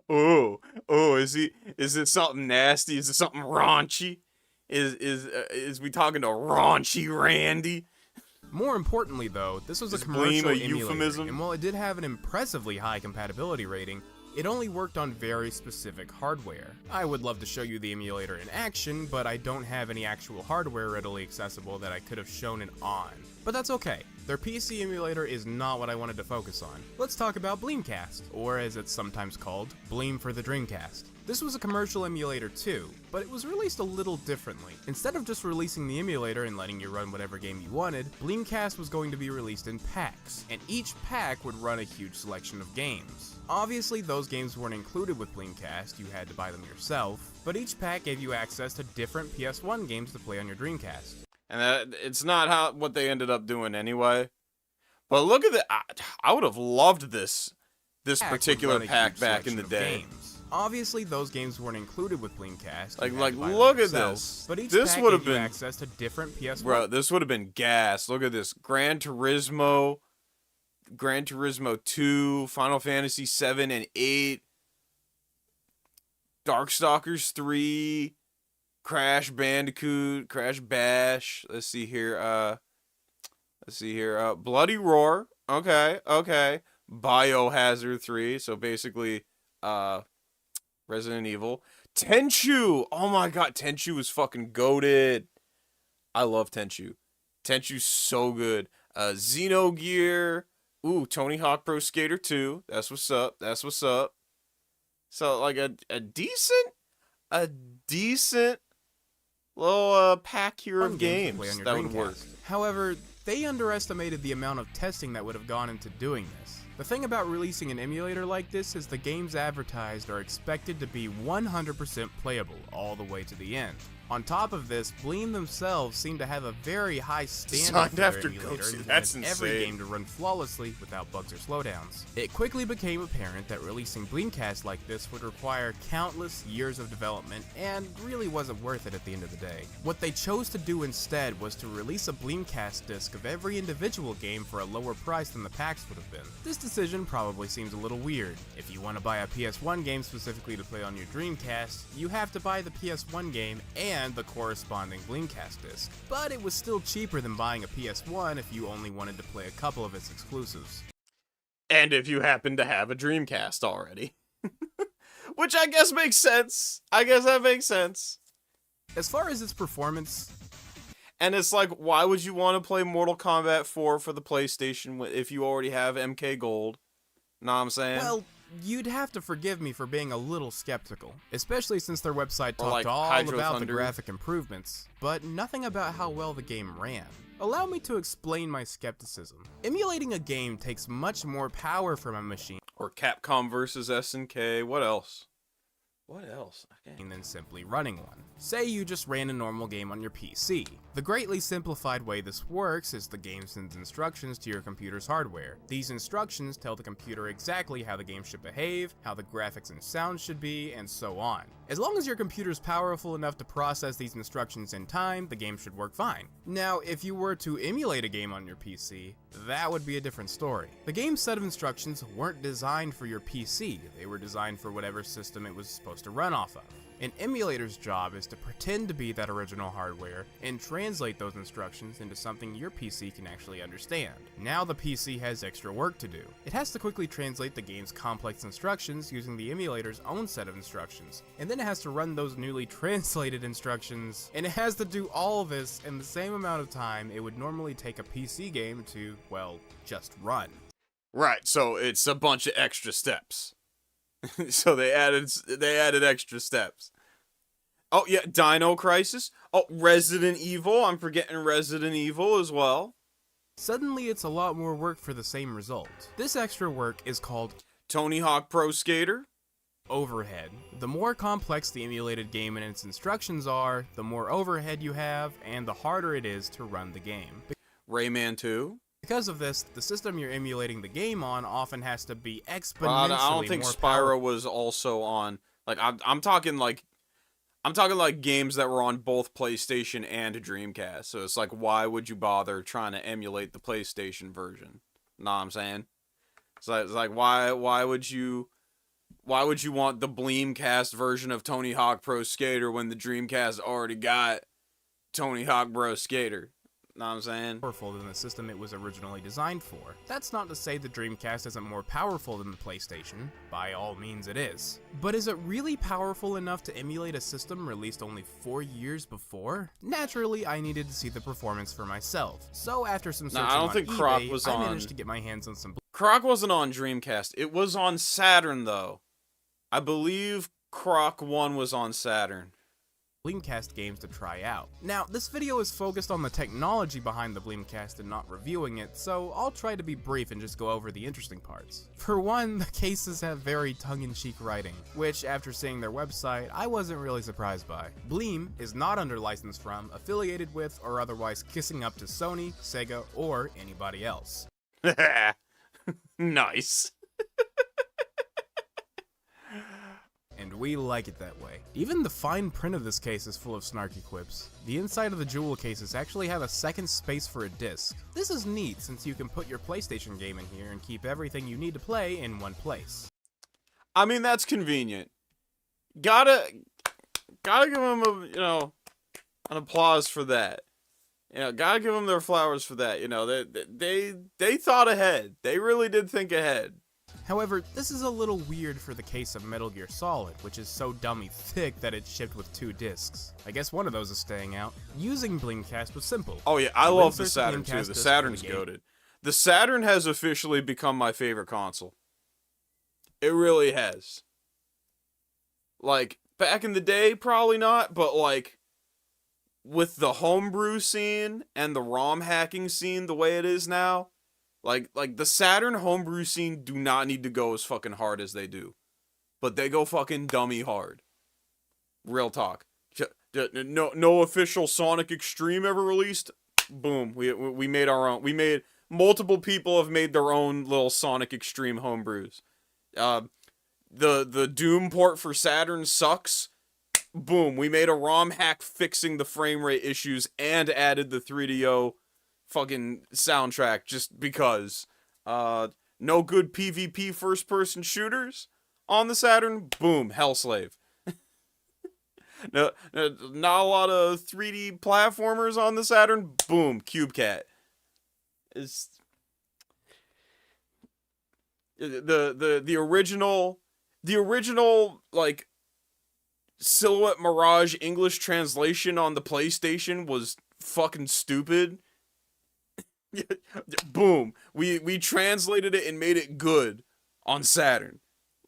Is it something nasty? Is it something raunchy? Is we talking to raunchy Randy? More importantly though, this was a Is commercial Bleem a emulator, euphemism? and while it did have an impressively high compatibility rating, it only worked on very specific hardware. I would love to show you the emulator in action, but I don't have any actual hardware readily accessible that I could have shown it on. But that's okay. Their PC emulator is not what I wanted to focus on. Let's talk about Bleemcast, or as it's sometimes called, Bleem for the Dreamcast. This was a commercial emulator too, but it was released a little differently. Instead of just releasing the emulator and letting you run whatever game you wanted, Bleemcast was going to be released in packs, and each pack would run a huge selection of games. Obviously, those games weren't included with Bleemcast, you had to buy them yourself, but each pack gave you access to different PS1 games to play on your Dreamcast. And it's not what they ended up doing anyway. But look at that. I would have loved this particular pack back in the day. Obviously, those games weren't included with Bleemcast. Like look at this. But each This pack would have gave you been access to different PS1. Bro, this would have been gas. Look at this. Gran Turismo 2, Final Fantasy 7 and 8, Darkstalkers 3, Crash Bandicoot, Crash Bash. Let's see here. Bloody Roar. Okay. Biohazard 3. So basically, Resident Evil. Tenchu. Oh my god, Tenchu was fucking goated. I love Tenchu. Tenchu's so good. Xenogear. Ooh, Tony Hawk Pro Skater 2. That's what's up. So like a decent little pack here of games that would work. However, they underestimated the amount of testing that would have gone into doing this. The thing about releasing an emulator like this is the games advertised are expected to be 100% playable all the way to the end. On top of this, Bleem themselves seem to have a very high standard for their emulator and That's wanted every insane. game to run flawlessly without bugs or slowdowns. It quickly became apparent that releasing Bleemcast like this would require countless years of development and really wasn't worth it at the end of the day. What they chose to do instead was to release a Bleemcast disc of every individual game for a lower price than the packs would have been. This decision probably seems a little weird. If you want to buy a PS1 game specifically to play on your Dreamcast, you have to buy the PS1 game and the corresponding Bleemcast disc, but it was still cheaper than buying a PS1 if you only wanted to play a couple of its exclusives. And if you happen to have a Dreamcast already. Which I guess makes sense. I guess that makes sense. As far as its performance, and it's like, why would you want to play Mortal Kombat 4 for the PlayStation if you already have MK Gold? Know what I'm saying? well, you'd have to forgive me for being a little skeptical, especially since their website talked like all Hydro about Thunder. the graphic improvements, but nothing about how well the game ran. Allow me to explain my skepticism. Emulating a game takes much more power from a machine Or Capcom versus SNK. What else? Okay. than simply running one. Say you just ran a normal game on your PC. The greatly simplified way this works is the game sends instructions to your computer's hardware. These instructions tell the computer exactly how the game should behave, how the graphics and sound should be, and so on. As long as your computer's powerful enough to process these instructions in time, the game should work fine. Now, if you were to emulate a game on your PC, that would be a different story. The game's set of instructions weren't designed for your PC, they were designed for whatever system it was supposed to run off of. An emulator's job is to pretend to be that original hardware and translate those instructions into something your PC can actually understand. Now the PC has extra work to do. It has to quickly translate the game's complex instructions using the emulator's own set of instructions, and then it has to run those newly translated instructions, and it has to do all of this in the same amount of time it would normally take a PC game to, well, just run. Right, so it's a bunch of extra steps. So they added extra steps. Oh yeah, Dino Crisis. Oh, Resident Evil. I'm forgetting Resident Evil as well. Suddenly it's a lot more work for the same result. This extra work is called Tony Hawk Pro Skater. overhead. The more complex the emulated game and its instructions are, the more overhead you have, and the harder it is to run the game. Rayman 2. Because of this, the system you're emulating the game on often has to be exponentially I don't think more Spyro powerful. was also on. Like I'm talking like games that were on both PlayStation and Dreamcast. So it's like, why would you bother trying to emulate the PlayStation version? Know what I'm saying? So it's like why would you want the Bleemcast version of Tony Hawk Pro Skater when the Dreamcast already got Tony Hawk Pro Skater? Know what I'm saying? Powerful than the system it was originally designed for. That's not to say the Dreamcast isn't more powerful than the PlayStation. By all means it is. But is it really powerful enough to emulate a system released only 4 years before? Naturally, I needed to see the performance for myself. So after some searching I don't on think eBay, Croc was I on. managed to get my hands on some Croc wasn't on Dreamcast. It was on Saturn, though. I believe Croc 1 was on Saturn. Bleemcast games to try out. Now, this video is focused on the technology behind the Bleemcast and not reviewing it, so I'll try to be brief and just go over the interesting parts. For one, the cases have very tongue-in-cheek writing, which, after seeing their website, I wasn't really surprised by. Bleem is not under license from, affiliated with, or otherwise kissing up to Sony, Sega, or anybody else. Nice. And we like it that way. Even the fine print of this case is full of snarky quips. The inside of the jewel cases actually have a second space for a disc. This is neat since you can put your PlayStation game in here and keep everything you need to play in one place. I mean, that's convenient. Gotta give them an applause for that. Gotta give them their flowers for that. They thought ahead. They really did think ahead. However, this is a little weird for the case of Metal Gear Solid, which is so dummy thick that it's shipped with 2 discs. I guess one of those is staying out. Using Bleemcast was simple. Oh yeah, I You love the insert Saturn Bleemcast too. The disc Saturn's in the game. goated. The Saturn has officially become my favorite console. It really has. Like, back in the day, probably not, but like, with the homebrew scene and the ROM hacking scene the way it is now, like the Saturn homebrew scene do not need to go as fucking hard as they do. But they go fucking dummy hard. Real talk. No official Sonic Extreme ever released. Boom. We made our own. Multiple people have made their own little Sonic Extreme homebrews. The Doom port for Saturn sucks. Boom. We made a ROM hack fixing the frame rate issues and added the 3DO fucking soundtrack just because. No good PvP first-person shooters on the Saturn. Boom. Hellslave. No, not a lot of 3D platformers on the Saturn. Boom. CubeCat. It's the original like Silhouette Mirage English translation on the PlayStation was fucking stupid. Boom. We translated it and made it good on Saturn.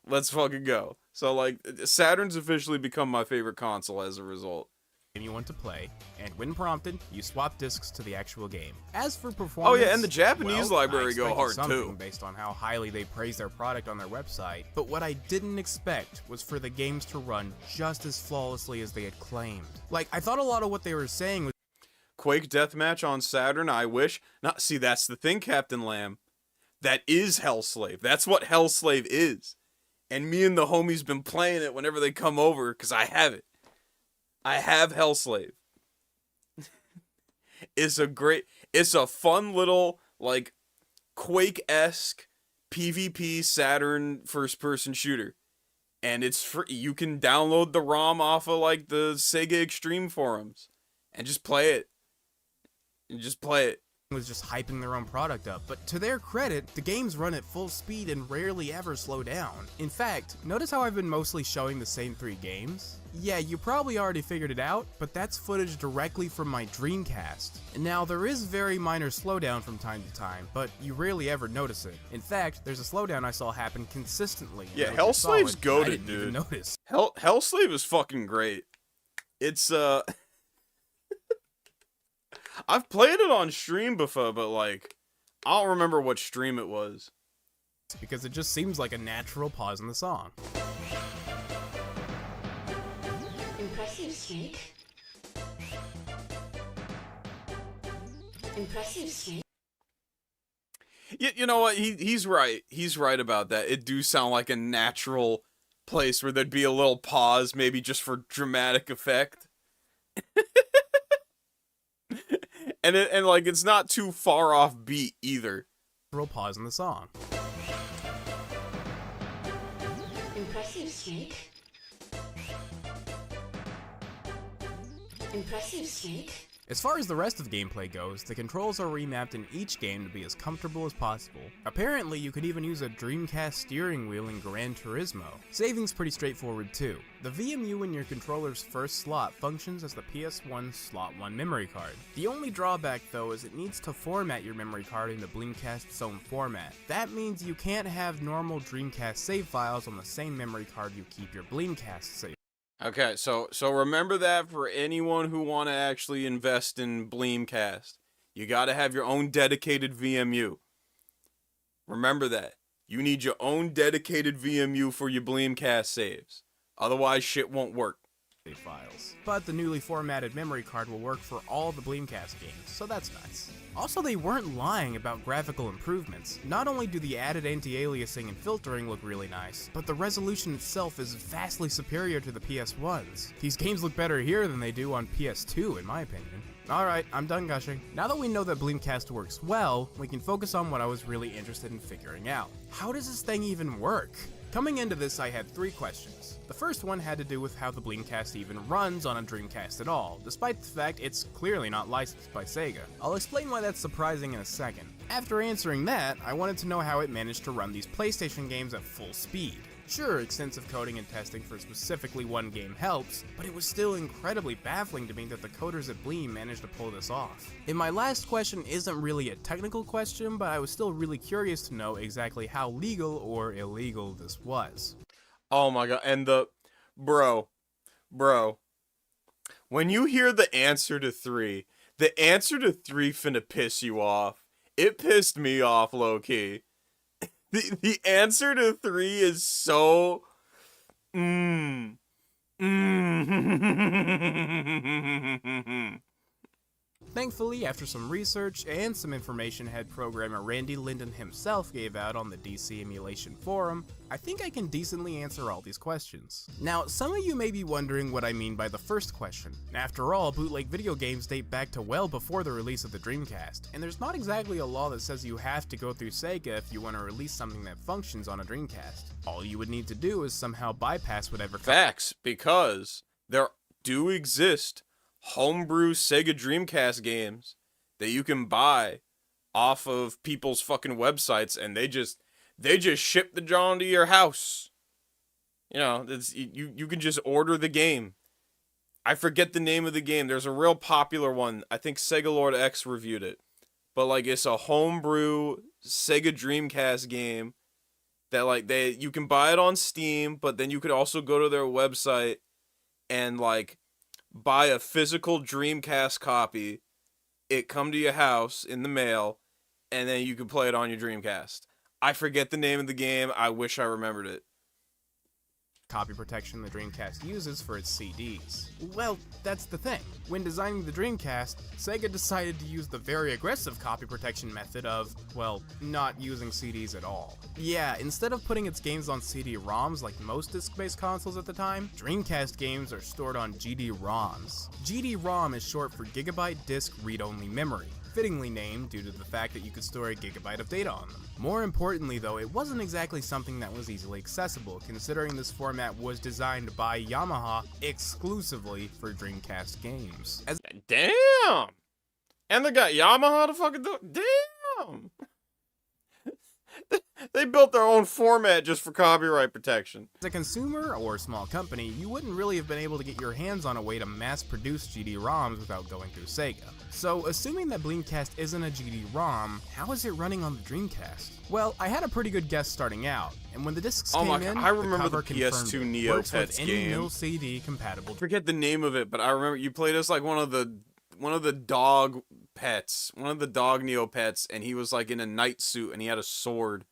Let's fucking go. So like Saturn's officially become my favorite console as a result. Game you want to play, and when prompted, you swap discs to the actual game. As for performance, Oh yeah, and the Japanese well, library I go expected hard something too. based on how highly they praise their product on their website, but what I didn't expect was for the games to run just as flawlessly as they had claimed. Like, I thought a lot of what they were saying was Quake Deathmatch on Saturn, I wish. Not see, that's the thing, Captain Lamb. That is Hellslave. That's what Hellslave is. And me and the homies been playing it whenever they come over, because I have it. I have Hellslave. It's a fun little, like, Quake-esque PvP Saturn first-person shooter. And it's free. You can download the ROM off of, like, the Sega Extreme forums. And just play it. was just hyping their own product up, but to their credit, the games run at full speed and rarely ever slow down. In fact, notice how I've been mostly showing the same 3 games? Yeah, you probably already figured it out, but that's footage directly from my Dreamcast. Now, there is very minor slowdown from time to time, but you rarely ever notice it. In fact, there's a slowdown I saw happen consistently. Yeah, Metal Gear Hellslave's Solid, goated, I didn't even dude. notice. Hellslave is fucking great. It's, I've played it on stream before, but, like, I don't remember what stream it was. Because it just seems like a natural pause in the song. Impressive, Snake. Impressive, Snake. You know what? He's right. He's right about that. It do sound like a natural place where there'd be a little pause, maybe just for dramatic effect. And like, it's not too far off beat either. Natural pause in the song. Impressive, Snake. Impressive, Snake. As far as the rest of the gameplay goes, the controls are remapped in each game to be as comfortable as possible. Apparently, you could even use a Dreamcast steering wheel in Gran Turismo. Saving's pretty straightforward too. The VMU in your controller's first slot functions as the PS1 slot 1 memory card. The only drawback though is it needs to format your memory card into Bleemcast's own format. That means you can't have normal Dreamcast save files on the same memory card you keep your Bleemcast save. Okay, so remember that for anyone who want to actually invest in Bleemcast. You got to have your own dedicated VMU. Remember that. You need your own dedicated VMU for your Bleemcast saves. Otherwise, shit won't work. Files. But the newly formatted memory card will work for all the Bleemcast games, so that's nice. Also, they weren't lying about graphical improvements. Not only do the added anti-aliasing and filtering look really nice, but the resolution itself is vastly superior to the PS1's. These games look better here than they do on PS2, in my opinion. Alright, I'm done gushing. Now that we know that Bleemcast works well, we can focus on what I was really interested in figuring out. How does this thing even work? Coming into this, I had 3 questions. The first one had to do with how the Bleemcast even runs on a Dreamcast at all, despite the fact it's clearly not licensed by Sega. I'll explain why that's surprising in a second. After answering that, I wanted to know how it managed to run these PlayStation games at full speed. Sure, extensive coding and testing for specifically one game helps, but it was still incredibly baffling to me that the coders at Bleem managed to pull this off. And my last question isn't really a technical question, but I was still really curious to know exactly how legal or illegal this was. Oh my god, and bro, when you hear the answer to 3 finna piss you off. It pissed me off low-key. The answer to 3 is so... Thankfully, after some research and some information head programmer Randy Linden himself gave out on the DC Emulation Forum, I think I can decently answer all these questions. Now, some of you may be wondering what I mean by the first question. After all, bootleg video games date back to well before the release of the Dreamcast, and there's not exactly a law that says you have to go through Sega if you want to release something that functions on a Dreamcast. All you would need to do is somehow bypass whatever— Facts, because there do exist homebrew Sega Dreamcast games that you can buy off of people's fucking websites, and they just ship the John to your house. You know, you can just order the game. I forget the name of the game. There's a real popular one. I think Sega Lord X reviewed it. But like, it's a homebrew Sega Dreamcast game that like you can buy it on Steam, but then you could also go to their website and like buy a physical Dreamcast copy, it come to your house in the mail, and then you can play it on your Dreamcast. I forget the name of the game. I wish I remembered it. Copy protection the Dreamcast uses for its CDs. Well, that's the thing. When designing the Dreamcast, Sega decided to use the very aggressive copy protection method of, well, not using CDs at all. Yeah, instead of putting its games on CD-ROMs like most disc-based consoles at the time, Dreamcast games are stored on GD-ROMs. GD-ROM is short for Gigabyte Disk Read-Only Memory, fittingly named due to the fact that you could store a gigabyte of data on them. More importantly though, it wasn't exactly something that was easily accessible, considering this format was designed by Yamaha exclusively for Dreamcast games. Damn! And they got Yamaha to fucking do it? Damn! They built their own format just for copyright protection. As a consumer or small company, you wouldn't really have been able to get your hands on a way to mass-produce GD-ROMs without going through Sega. So, assuming that Bleemcast isn't a GD-ROM, how is it running on the Dreamcast? Well, I had a pretty good guess starting out, and when the discs came in, I remember the cover the PS2 Neopets any game. MIL CD compatible. I forget the name of it, but I remember you played as like one of the dog pets, one of the dog Neopets, and he was like in a night suit and he had a sword.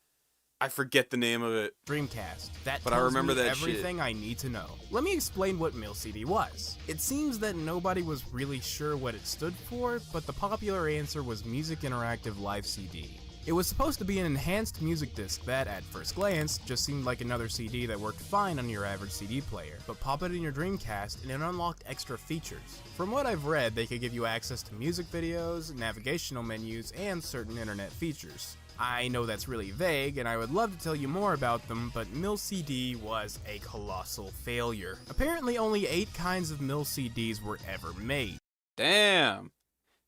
I forget the name of it. Dreamcast. But I remember that everything shit. I need to know. Let me explain what MIL CD was. It seems that nobody was really sure what it stood for, but the popular answer was Music Interactive Live CD. It was supposed to be an enhanced music disc that, at first glance, just seemed like another CD that worked fine on your average CD player, but pop it in your Dreamcast and it unlocked extra features. From what I've read, they could give you access to music videos, navigational menus, and certain internet features. I know that's really vague, and I would love to tell you more about them, but MIL CD was a colossal failure. Apparently only 8 kinds of MIL CDs were ever made. Damn.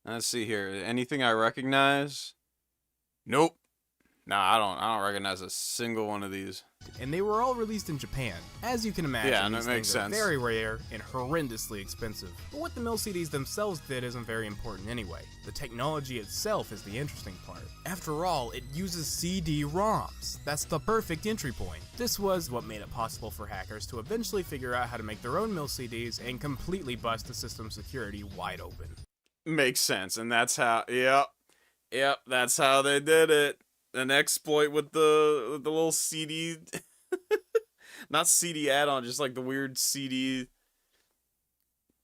Let's see here. Anything I recognize? Nope. Nah, I don't recognize a single one of these. And they were all released in Japan. As you can imagine, Yeah, and these that makes things are sense. very rare and horrendously expensive. But what the mill CDs themselves did isn't very important anyway. The technology itself is the interesting part. After all, it uses CD-ROMs. That's the perfect entry point. This was what made it possible for hackers to eventually figure out how to make their own mill CDs and completely bust the system's security wide open. Makes sense, and that's how. Yep, that's how they did it. An exploit with the little CD, not CD add-on, just like the weird CD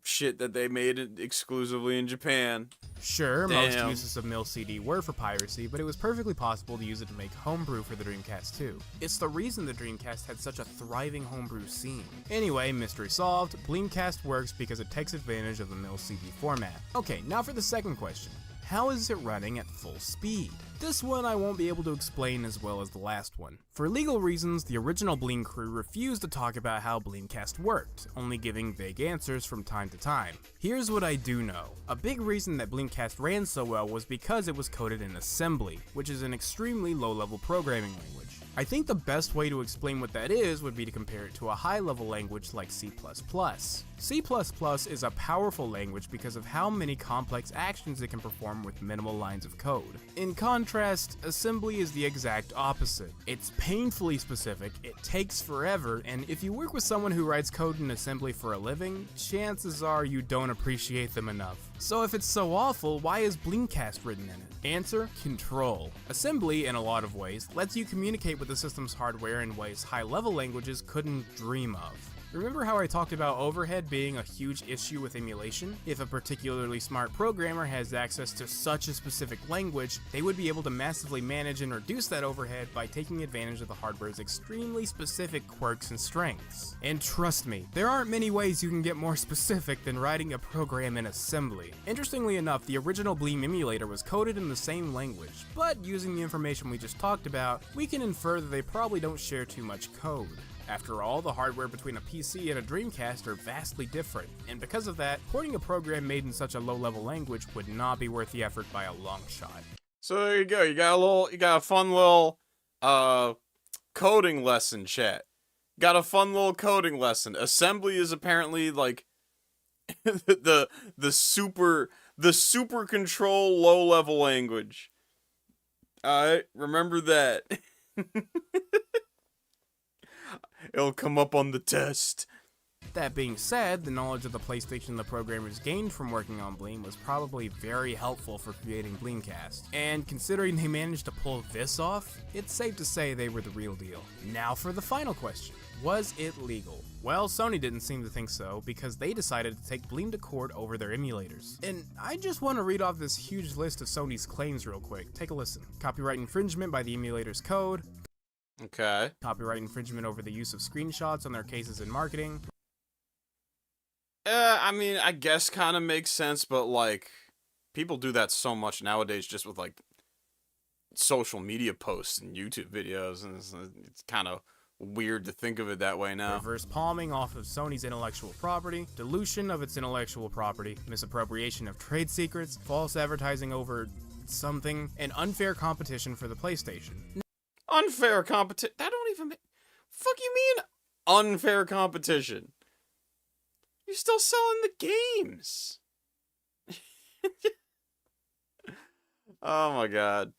shit that they made it exclusively in Japan. Sure, most Damn. uses of mill CD were for piracy, but it was perfectly possible to use it to make homebrew for the Dreamcast too. It's the reason the Dreamcast had such a thriving homebrew scene. Anyway, mystery solved, Bleemcast works because it takes advantage of the mill CD format. Okay, now for the second question. How is it running at full speed? This one I won't be able to explain as well as the last one. For legal reasons, the original Bleem crew refused to talk about how Bleemcast worked, only giving vague answers from time to time. Here's what I do know. A big reason that Bleemcast ran so well was because it was coded in assembly, which is an extremely low-level programming language. I think the best way to explain what that is would be to compare it to a high-level language like C++. C++ is a powerful language because of how many complex actions it can perform with minimal lines of code. In contrast, assembly is the exact opposite. It's painfully specific, it takes forever, and if you work with someone who writes code in assembly for a living, chances are you don't appreciate them enough. So if it's so awful, why is Bleemcast written in it? Answer: control. Assembly, in a lot of ways, lets you communicate with the system's hardware in ways high-level languages couldn't dream of. Remember how I talked about overhead being a huge issue with emulation? If a particularly smart programmer has access to such a specific language, they would be able to massively manage and reduce that overhead by taking advantage of the hardware's extremely specific quirks and strengths. And trust me, there aren't many ways you can get more specific than writing a program in assembly. Interestingly enough, the original Bleem emulator was coded in the same language, but using the information we just talked about, we can infer that they probably don't share too much code. After all, the hardware between a PC and a Dreamcast are vastly different, and because of that, porting a program made in such a low-level language would not be worth the effort by a long shot. So there you go. You got a fun little coding lesson, chat. Got a fun little coding lesson. Assembly is apparently like the super control low-level language. Alright, remember that. It'll come up on the test. That being said, the knowledge of the PlayStation the programmers gained from working on Bleem was probably very helpful for creating Bleemcast. And considering they managed to pull this off, it's safe to say they were the real deal. Now for the final question. Was it legal? Well, Sony didn't seem to think so, because they decided to take Bleem to court over their emulators. And I just want to read off this huge list of Sony's claims real quick. Take a listen. Copyright infringement by the emulator's code. Okay. Copyright infringement over the use of screenshots on their cases in marketing. I mean, I guess kind of makes sense, but like, people do that so much nowadays just with like social media posts and YouTube videos, and it's kind of weird to think of it that way now. Reverse palming off of Sony's intellectual property, dilution of its intellectual property, misappropriation of trade secrets, false advertising over something, and unfair competition for the PlayStation. Unfair competition? That don't even make... Fuck you mean unfair competition? You're still selling the games. Oh my god.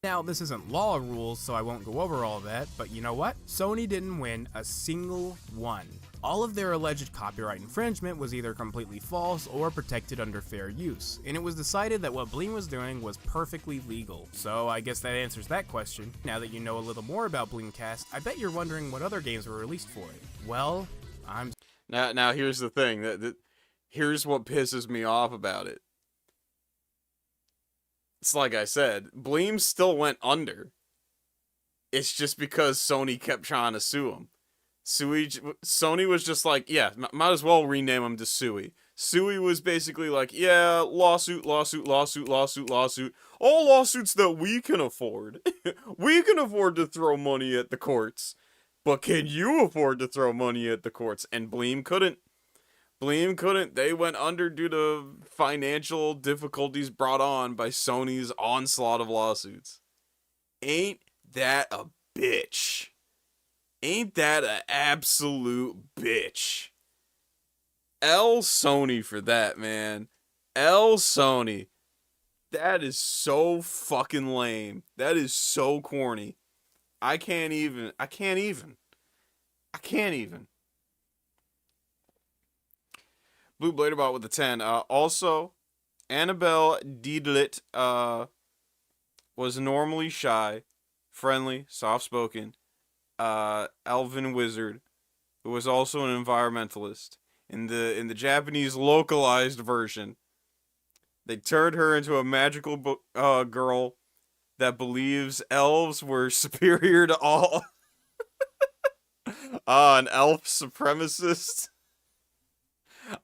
Now, this isn't law rules, so I won't go over all of that, but you know what? Sony didn't win a single one. All of their alleged copyright infringement was either completely false or protected under fair use, and it was decided that what Bleem was doing was perfectly legal. So I guess that answers that question. Now that you know a little more about Bleemcast, I bet you're wondering what other games were released for it. Well, Now here's the thing. Here's what pisses me off about it. It's like I said, Bleem still went under. It's just because Sony kept trying to sue him. Sony was just like, yeah, might as well rename him to Suey. Suey was basically like, yeah, lawsuit. All lawsuits that we can afford. We can afford to throw money at the courts. But can you afford to throw money at the courts? And Bleem couldn't. Bleem couldn't. They went under due to financial difficulties brought on by Sony's onslaught of lawsuits. Ain't that a bitch? Ain't that an absolute bitch? L Sony for that, man. L Sony. That is so fucking lame. That is so corny. I can't even. Blue Bladerbot with the 10. Also, Annabelle Diedlit was normally shy, friendly, soft-spoken, elven wizard who was also an environmentalist. In the Japanese localized version, they turned her into a magical girl that believes elves were superior to all. An elf supremacist.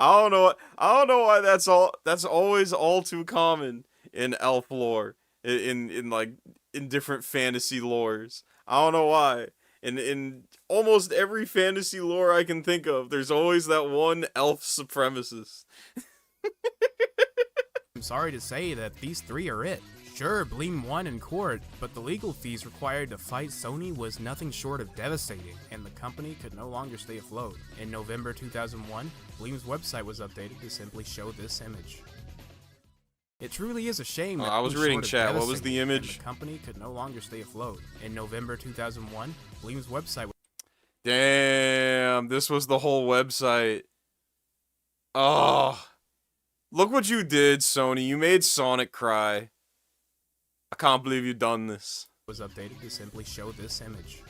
I don't know why that's always all too common in elf lore, in different fantasy lores. I don't know why. In almost every fantasy lore I can think of, there's always that one elf supremacist. I'm sorry to say that these three are it. Sure, Bleem won in court, but the legal fees required to fight Sony was nothing short of devastating, and the company could no longer stay afloat. In November 2001, Bleem's website was updated to simply show this image. It truly is a shame that I was reading chat. What was the image? The company could no longer stay afloat. In November 2001, Bleem's website. Damn, this was the whole website. Oh, look what you did, Sony. You made Sonic cry. I can't believe you've done this. Was updated to simply show this image.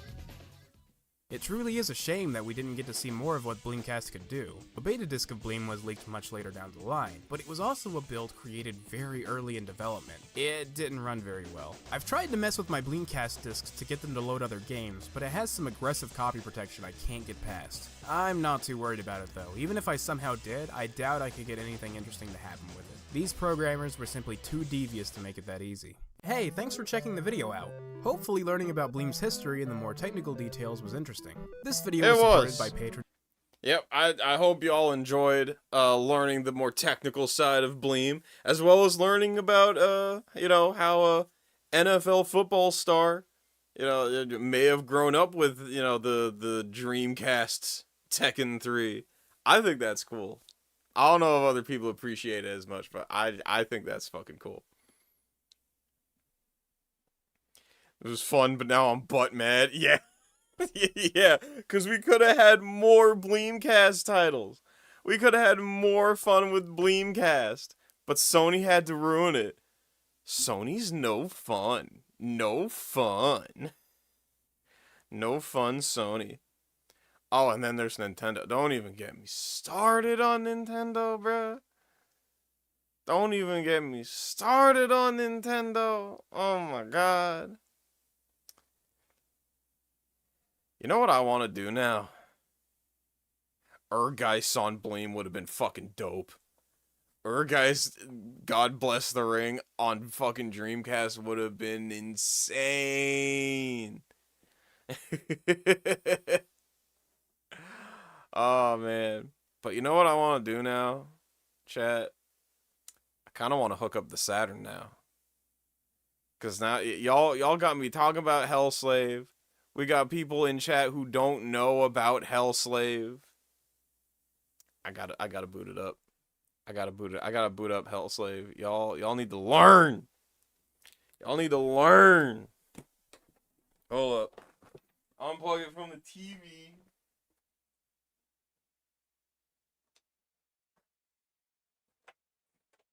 It truly is a shame that we didn't get to see more of what Bleemcast could do. A beta disc of Bleem was leaked much later down the line, but it was also a build created very early in development. It didn't run very well. I've tried to mess with my Bleemcast discs to get them to load other games, but it has some aggressive copy protection I can't get past. I'm not too worried about it though. Even if I somehow did, I doubt I could get anything interesting to happen with it. These programmers were simply too devious to make it that easy. Hey, thanks for checking the video out. Hopefully learning about Bleem's history and the more technical details was interesting. This video was supported by patrons. Yep, I hope you all enjoyed learning the more technical side of Bleem, as well as learning about, how a NFL football star, may have grown up with, the Dreamcast Tekken 3. I think that's cool. I don't know if other people appreciate it as much, but I think that's fucking cool. It was fun, but now I'm butt mad. Yeah. Yeah, because we could have had more Bleemcast titles. We could have had more fun with Bleemcast. But Sony had to ruin it. Sony's no fun. No fun. No fun, Sony. Oh, and then there's Nintendo. Don't even get me started on Nintendo, bruh. Don't even get me started on Nintendo. Oh my god. You know what I want to do now? Urgeist on Bleem would have been fucking dope. Urgeist, God Bless the Ring, on fucking Dreamcast would have been insane. Oh, man. But you know what I want to do now, chat? I kind of want to hook up the Saturn now. Because now, y'all got me talking about Hellslave. We got people in chat who don't know about Hellslave. I gotta boot it up. I gotta boot up Hellslave. Y'all need to learn. Y'all need to learn. Hold up. Unplug it from the TV.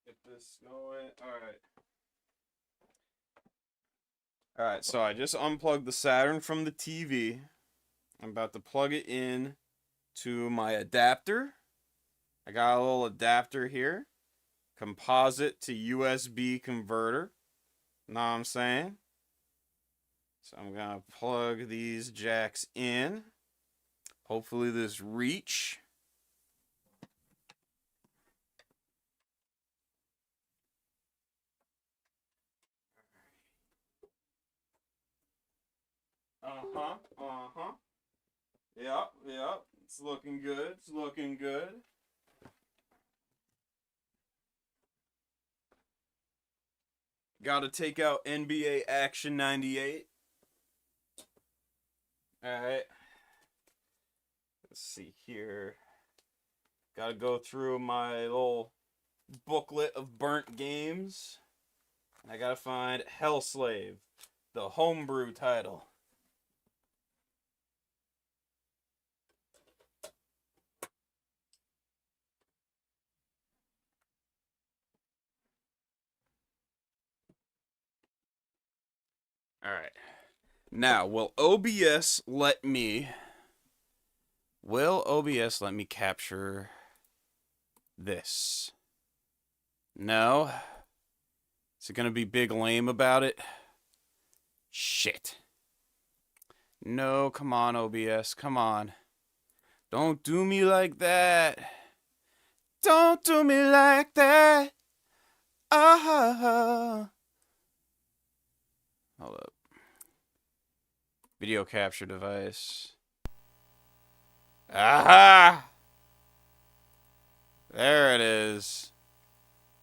Get this going. Alright. Alright, so I just unplugged the Saturn from the TV. I'm about to plug it in to my adapter. I got a little adapter here. Composite to USB converter. Know what I'm saying? So I'm going to plug these jacks in. Hopefully this reach. Yep. It's looking good. Gotta take out NBA Action 98. Alright. Let's see here. Gotta go through my little booklet of burnt games. I gotta find Hellslave, the homebrew title. Alright. Now, will OBS let me capture this? No. Is it gonna be big lame about it? Shit. No, come on, OBS, come on. Don't do me like that. Don't do me like that. Oh. Hold up. Video capture device. Aha! There it is.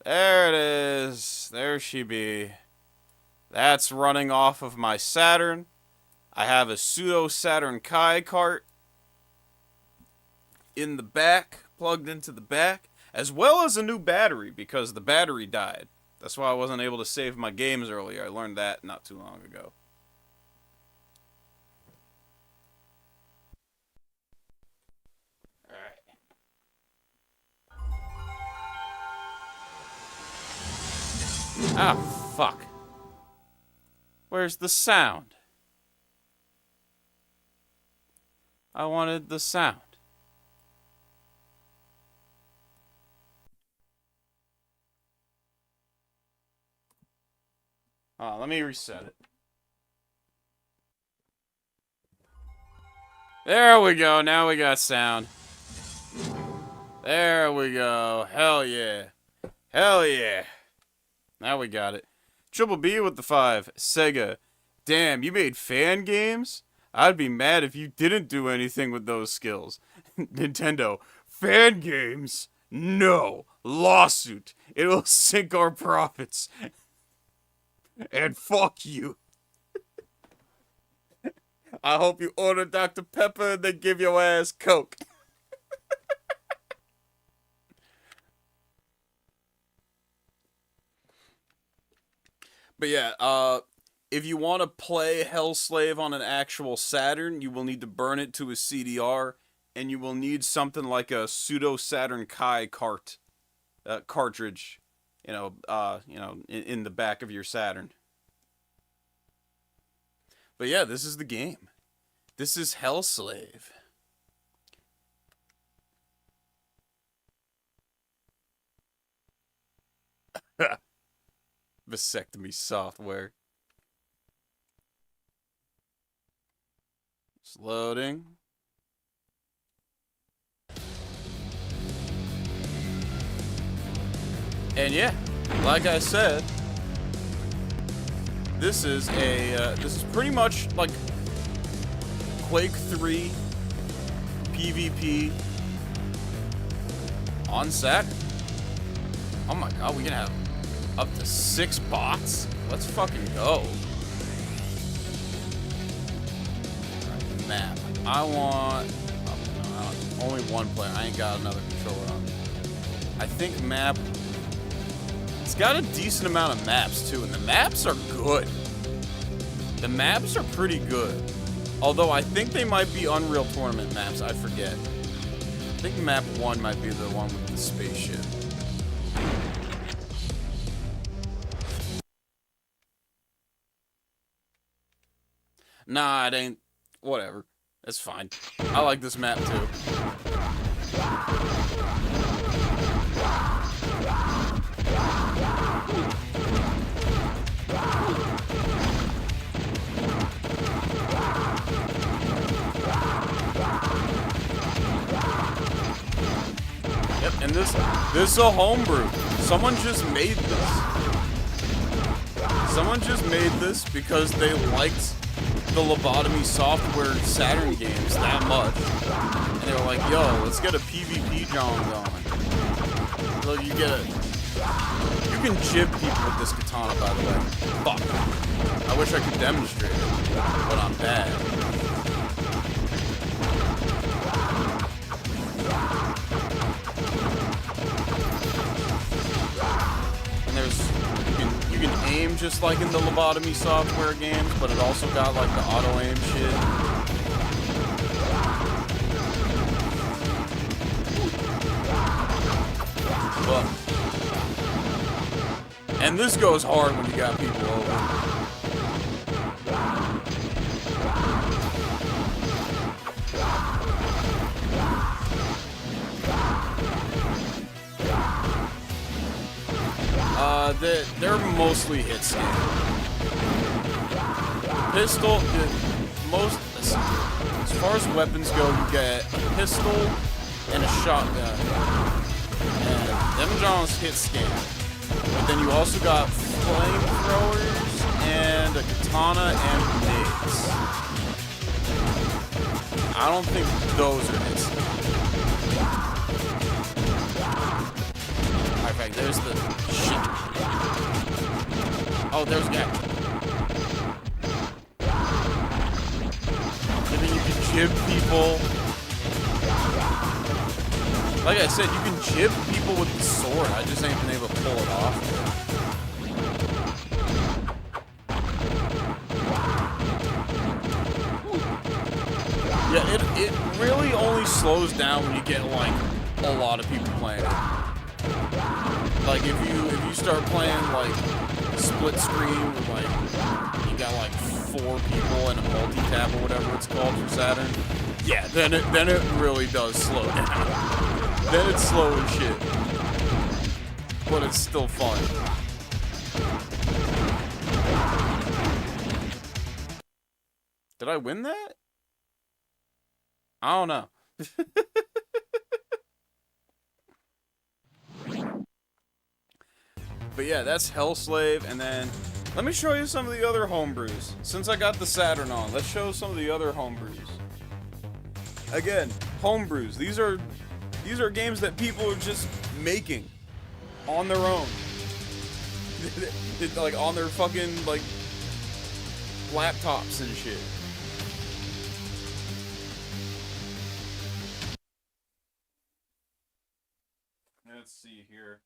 There it is. There she be. That's running off of my Saturn. I have a pseudo Saturn Kai cart in the back, plugged into the back, as well as a new battery because the battery died. That's why I wasn't able to save my games earlier. I learned that not too long ago. Alright. Ah, fuck. Where's the sound? I wanted the sound. Let me reset it. There we go. Now we got sound. There we go. Hell yeah. Hell yeah. Now we got it. Triple B with the 5. Sega. Damn, you made fan games? I'd be mad if you didn't do anything with those skills. Nintendo. Fan games? No. Lawsuit. It'll sink our profits. And fuck you. I hope you order Dr. Pepper and they give your ass Coke. But yeah, if you want to play Hellslave on an actual Saturn, you will need to burn it to a CDR, and you will need something like a pseudo Saturn Kai cartridge, in the back of your Saturn. But yeah, this is the game. This is Hellslave. Vasectomy software. It's loading. And yeah, like I said, this is pretty much like Quake 3 PvP on Saturn. Oh my god, we can have up to 6 bots? Let's fucking go. Right, map. I want only one player. I ain't got another controller on. I think map. It's got a decent amount of maps too, and the maps are good. The maps are pretty good. Although I think they might be Unreal Tournament maps, I forget. I think map 1 might be the one with the spaceship. Nah, it ain't. Whatever. That's fine. I like this map too. Yep, and this is a homebrew. Someone just made this. Someone just made this because they liked the lobotomy software Saturn games that much. And they were like, yo, let's get a PvP John going. So you You can jib people with this katana, by the way. Fuck. I wish I could demonstrate it, but I'm bad. And there's, you can aim just like in the lobotomy software games, but it also got like the auto aim shit. Well, and this goes hard when you got people over. They're mostly hit scan. Pistol, as far as weapons go, you get a pistol and a shotgun. And them John's hit scan. But then you also got flamethrowers and a katana and nades. I don't think those are hit scan. Alright, there's the shit. Oh, there's a guy. And then you can jib people. Like I said, you can jib people with the sword. I just ain't been able to pull it off. Yeah, it really only slows down when you get like a lot of people playing it. Like if you start playing like split screen with like you got like 4 people and a multi-tap or whatever it's called for Saturn. Yeah, then it really does slow down. Then it's slow as shit. But it's still fun. Did I win that? I don't know. But yeah, that's Hellslave, and then let me show you some of the other homebrews. Since I got the Saturn on, let's show some of the other homebrews. Again, homebrews. These are games that people are just making on their own. Like on their fucking like laptops and shit. Let's see here.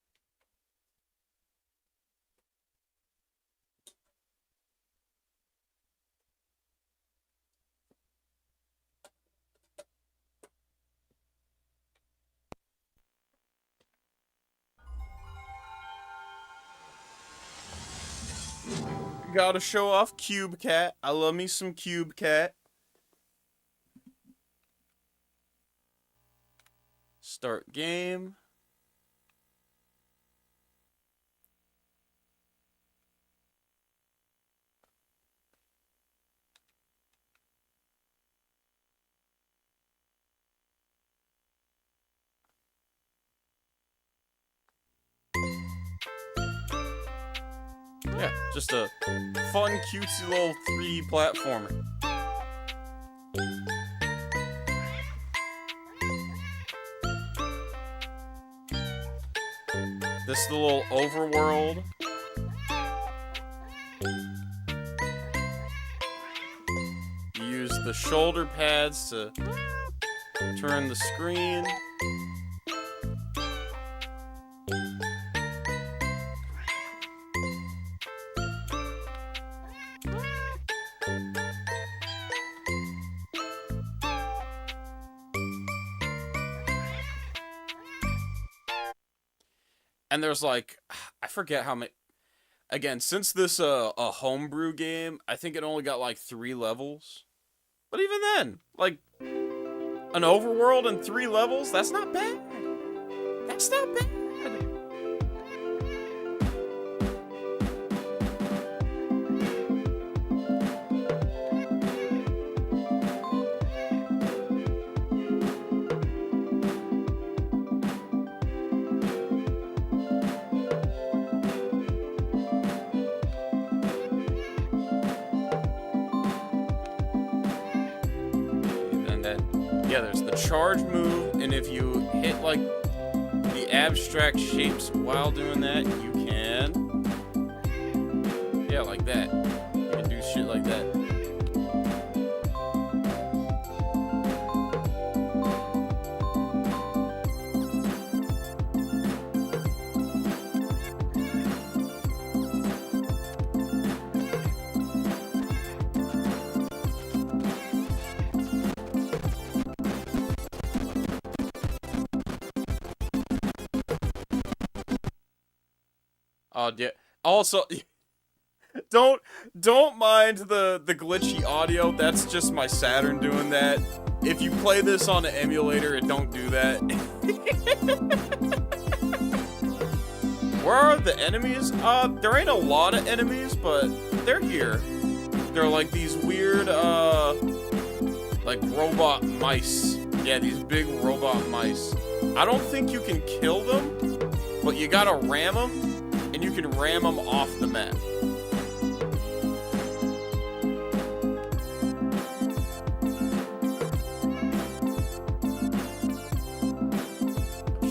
Gotta show off Cube Cat. I love me some Cube Cat. Start game. Yeah, just a fun, cutesy little 3D platformer. This is the little overworld. You use the shoulder pads to turn the screen. And there's like, I forget how many, again, since this a homebrew game, I think it only got like 3 levels. But even then, like, an overworld and 3 levels, that's not bad. That's not bad. Yeah, there's the charge move, and if you hit like the abstract shapes while doing that, you can man. Yeah, like that. You can do shit like that. Oh, yeah. Also, don't mind the glitchy audio. That's just my Saturn doing that. If you play this on an emulator, it don't do that. Where are the enemies? There ain't a lot of enemies, but they're here. They're like these weird, like robot mice. Yeah, these big robot mice. I don't think you can kill them, but you gotta ram them, and you can ram them off the map.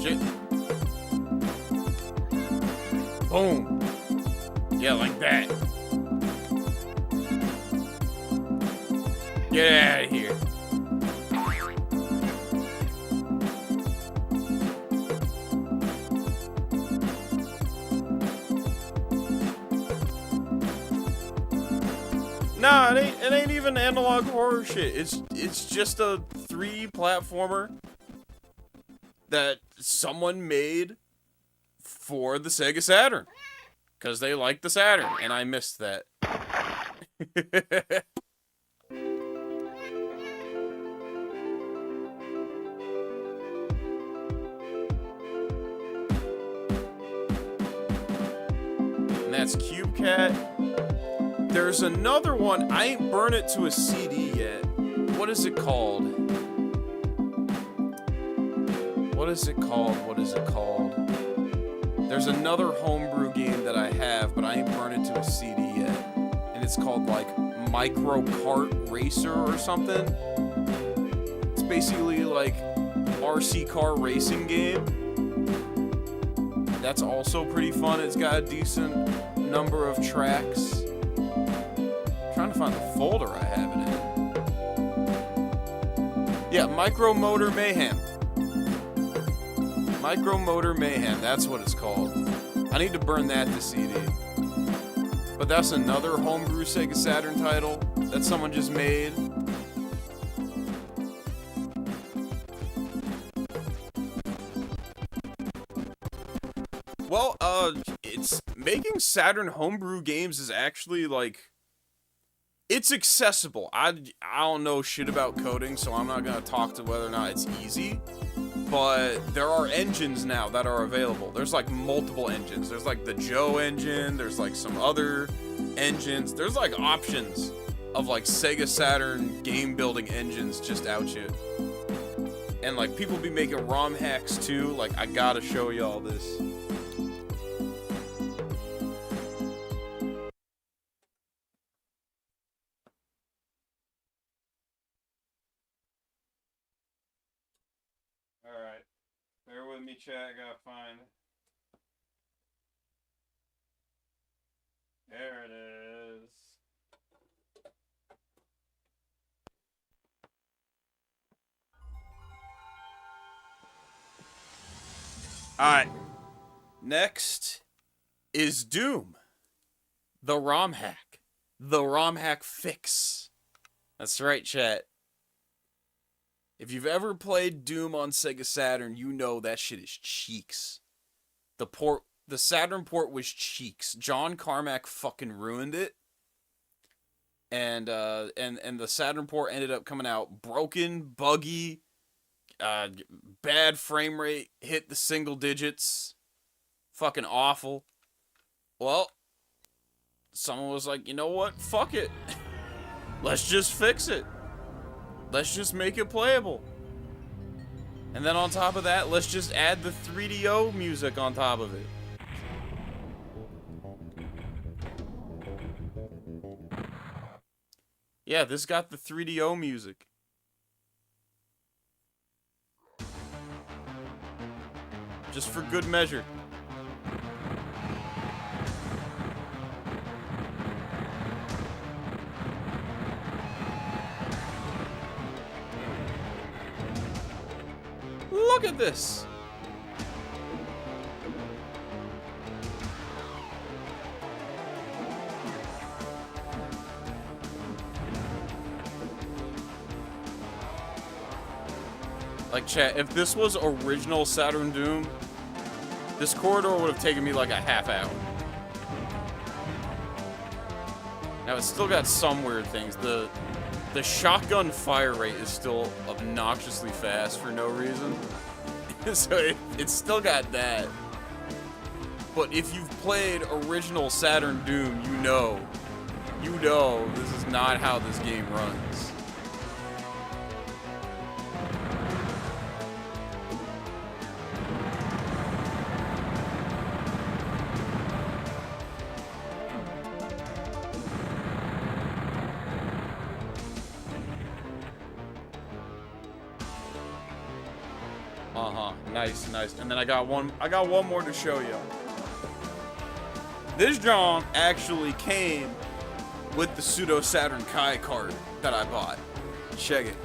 Shit. Boom. Yeah, like that. Get out of here. Nah, it ain't even analog horror shit. It's just a 3 platformer that someone made for the Sega Saturn. Because they like the Saturn, and I missed that. And that's Cube Cat. There's another one. I ain't burn it to a CD yet. What is it called? What is it called? What is it called? There's another homebrew game that I have, but I ain't burn it to a CD yet. And it's called, like, Micro Kart Racer or something. It's basically, like, RC car racing game. That's also pretty fun. It's got a decent number of tracks. Trying to find the folder I have it in. Yeah, Micro Motor Mayhem. Micro Motor Mayhem, that's what it's called. I need to burn that to CD. But that's another homebrew Sega Saturn title that someone just made. Well, it's making Saturn homebrew games is actually like, it's accessible. I don't know shit about coding, so I'm not gonna talk to whether or not it's easy. But there are engines now that are available. There's like multiple engines. There's like the Joe engine. There's like some other engines. There's like options of like Sega Saturn game building engines just out here. And like people be making ROM hacks too. Like I gotta show y'all this. Alright. Bear with me, chat. I gotta find. There it is. Alright. Next is Doom. The ROM hack. The ROM hack fix. That's right, chat. If you've ever played Doom on Sega Saturn, you know that shit is cheeks. The Saturn port was cheeks. John Carmack fucking ruined it. And the Saturn port ended up coming out broken, buggy, bad frame rate, hit the single digits. Fucking awful. Well, someone was like, you know what? Fuck it. Let's just fix it. Let's just make it playable. And then on top of that, let's just add the 3DO music on top of it. Yeah, this got the 3DO music. Just for good measure. look at this. Like, chat, if this was original Saturn Doom, this corridor would have taken me like a half hour. Now, it's still got some weird things. The shotgun fire rate is still obnoxiously fast for no reason. So it's still got that. But if you've played original Saturn Doom, you know this is not how this game runs. Nice. And then I got one more to show you. This John actually came with the Pseudo Saturn Kai card that I bought. Check it.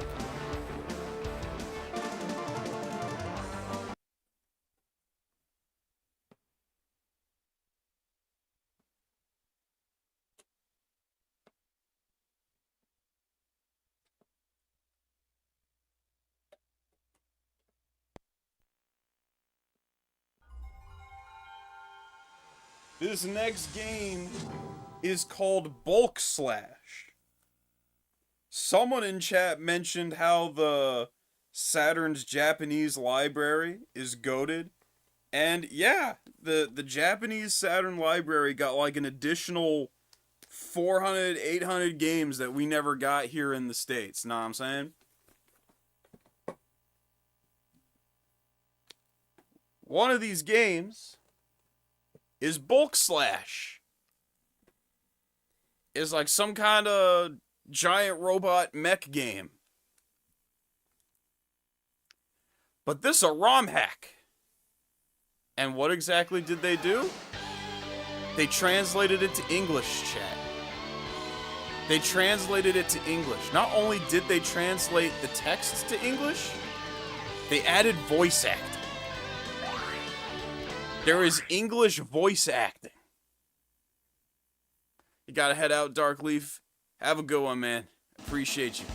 This next game is called Bulk Slash. Someone in chat mentioned how the Saturn's Japanese library is goated. And yeah, the Japanese Saturn library got like an additional 400, 800 games that we never got here in the States. Know what I'm saying? One of these games is Bulk Slash. Is like some kind of giant robot mech game. But this a ROM hack. And what exactly did they do? They translated it to English, chat. They translated it to English. Not only did they translate the text to English, they added voice acting. There is English voice acting. You gotta head out, Dark Leaf. Have a good one, man. Appreciate you.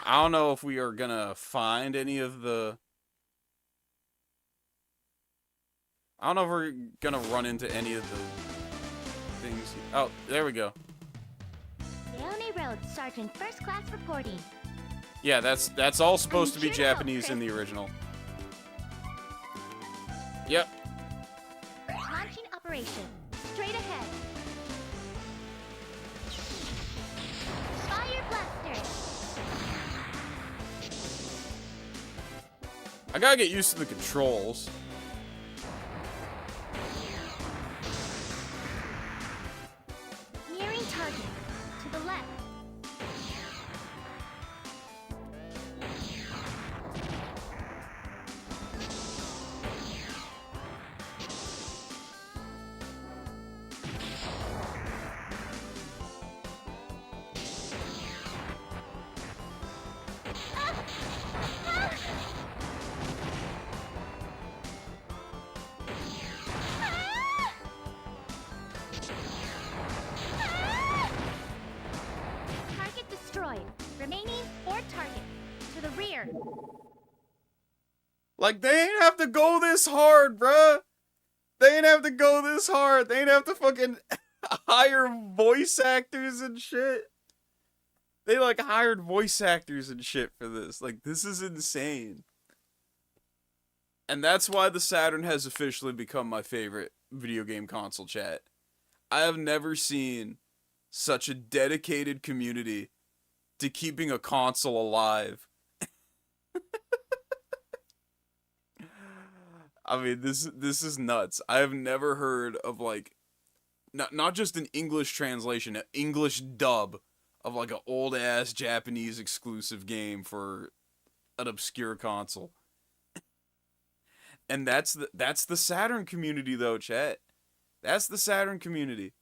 I don't know if we are gonna find any of the... I don't know if we're gonna run into any of the things. Oh, there we go. Leone Road, Sergeant First Class reporting. Yeah, that's all supposed to be Japanese in the original. Yep. Launching operation. Straight ahead. Fire blaster. I gotta get used to the controls. Nearing target. To the left. Target destroyed. Remaining 4 targets. To the rear. Like, they ain't have to go this hard, bruh. They ain't have to go this hard. They ain't have to fucking hire voice actors and shit. They, like, hired voice actors and shit for this. Like, this is insane. And that's why the Saturn has officially become my favorite video game console, chat. I have never seen such a dedicated community to keeping a console alive. I mean, this is nuts. I have never heard of, like, not just an English translation, an English dub of, like, an old-ass Japanese exclusive game for an obscure console. And that's the Saturn community though, chat. That's the Saturn community.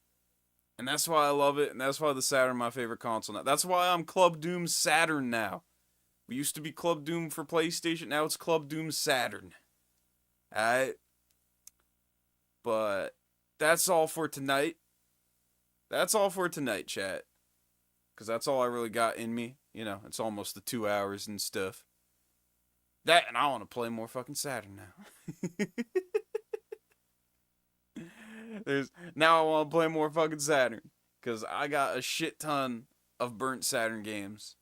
And that's why I love it, and that's why the Saturn my favorite console now. That's why I'm Club Doom Saturn now. We used to be Club Doom for PlayStation, now it's Club Doom Saturn. Alright? But that's all for tonight. That's all for tonight, chat. Because that's all I really got in me. You know, it's almost the 2 hours and stuff. That, and I want to play more fucking Saturn now. Now I want to play more fucking Saturn. Because I got a shit ton of burnt Saturn games.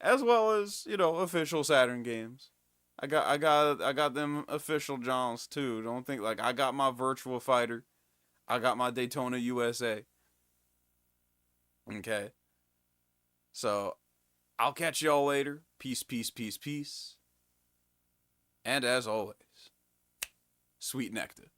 As well as, you know, official Saturn games. I got them official Johns too. Don't think, like, I got my Virtua Fighter. I got my Daytona USA. Okay. So, I'll catch y'all later. Peace, peace, peace, peace. And as always, sweet nectar.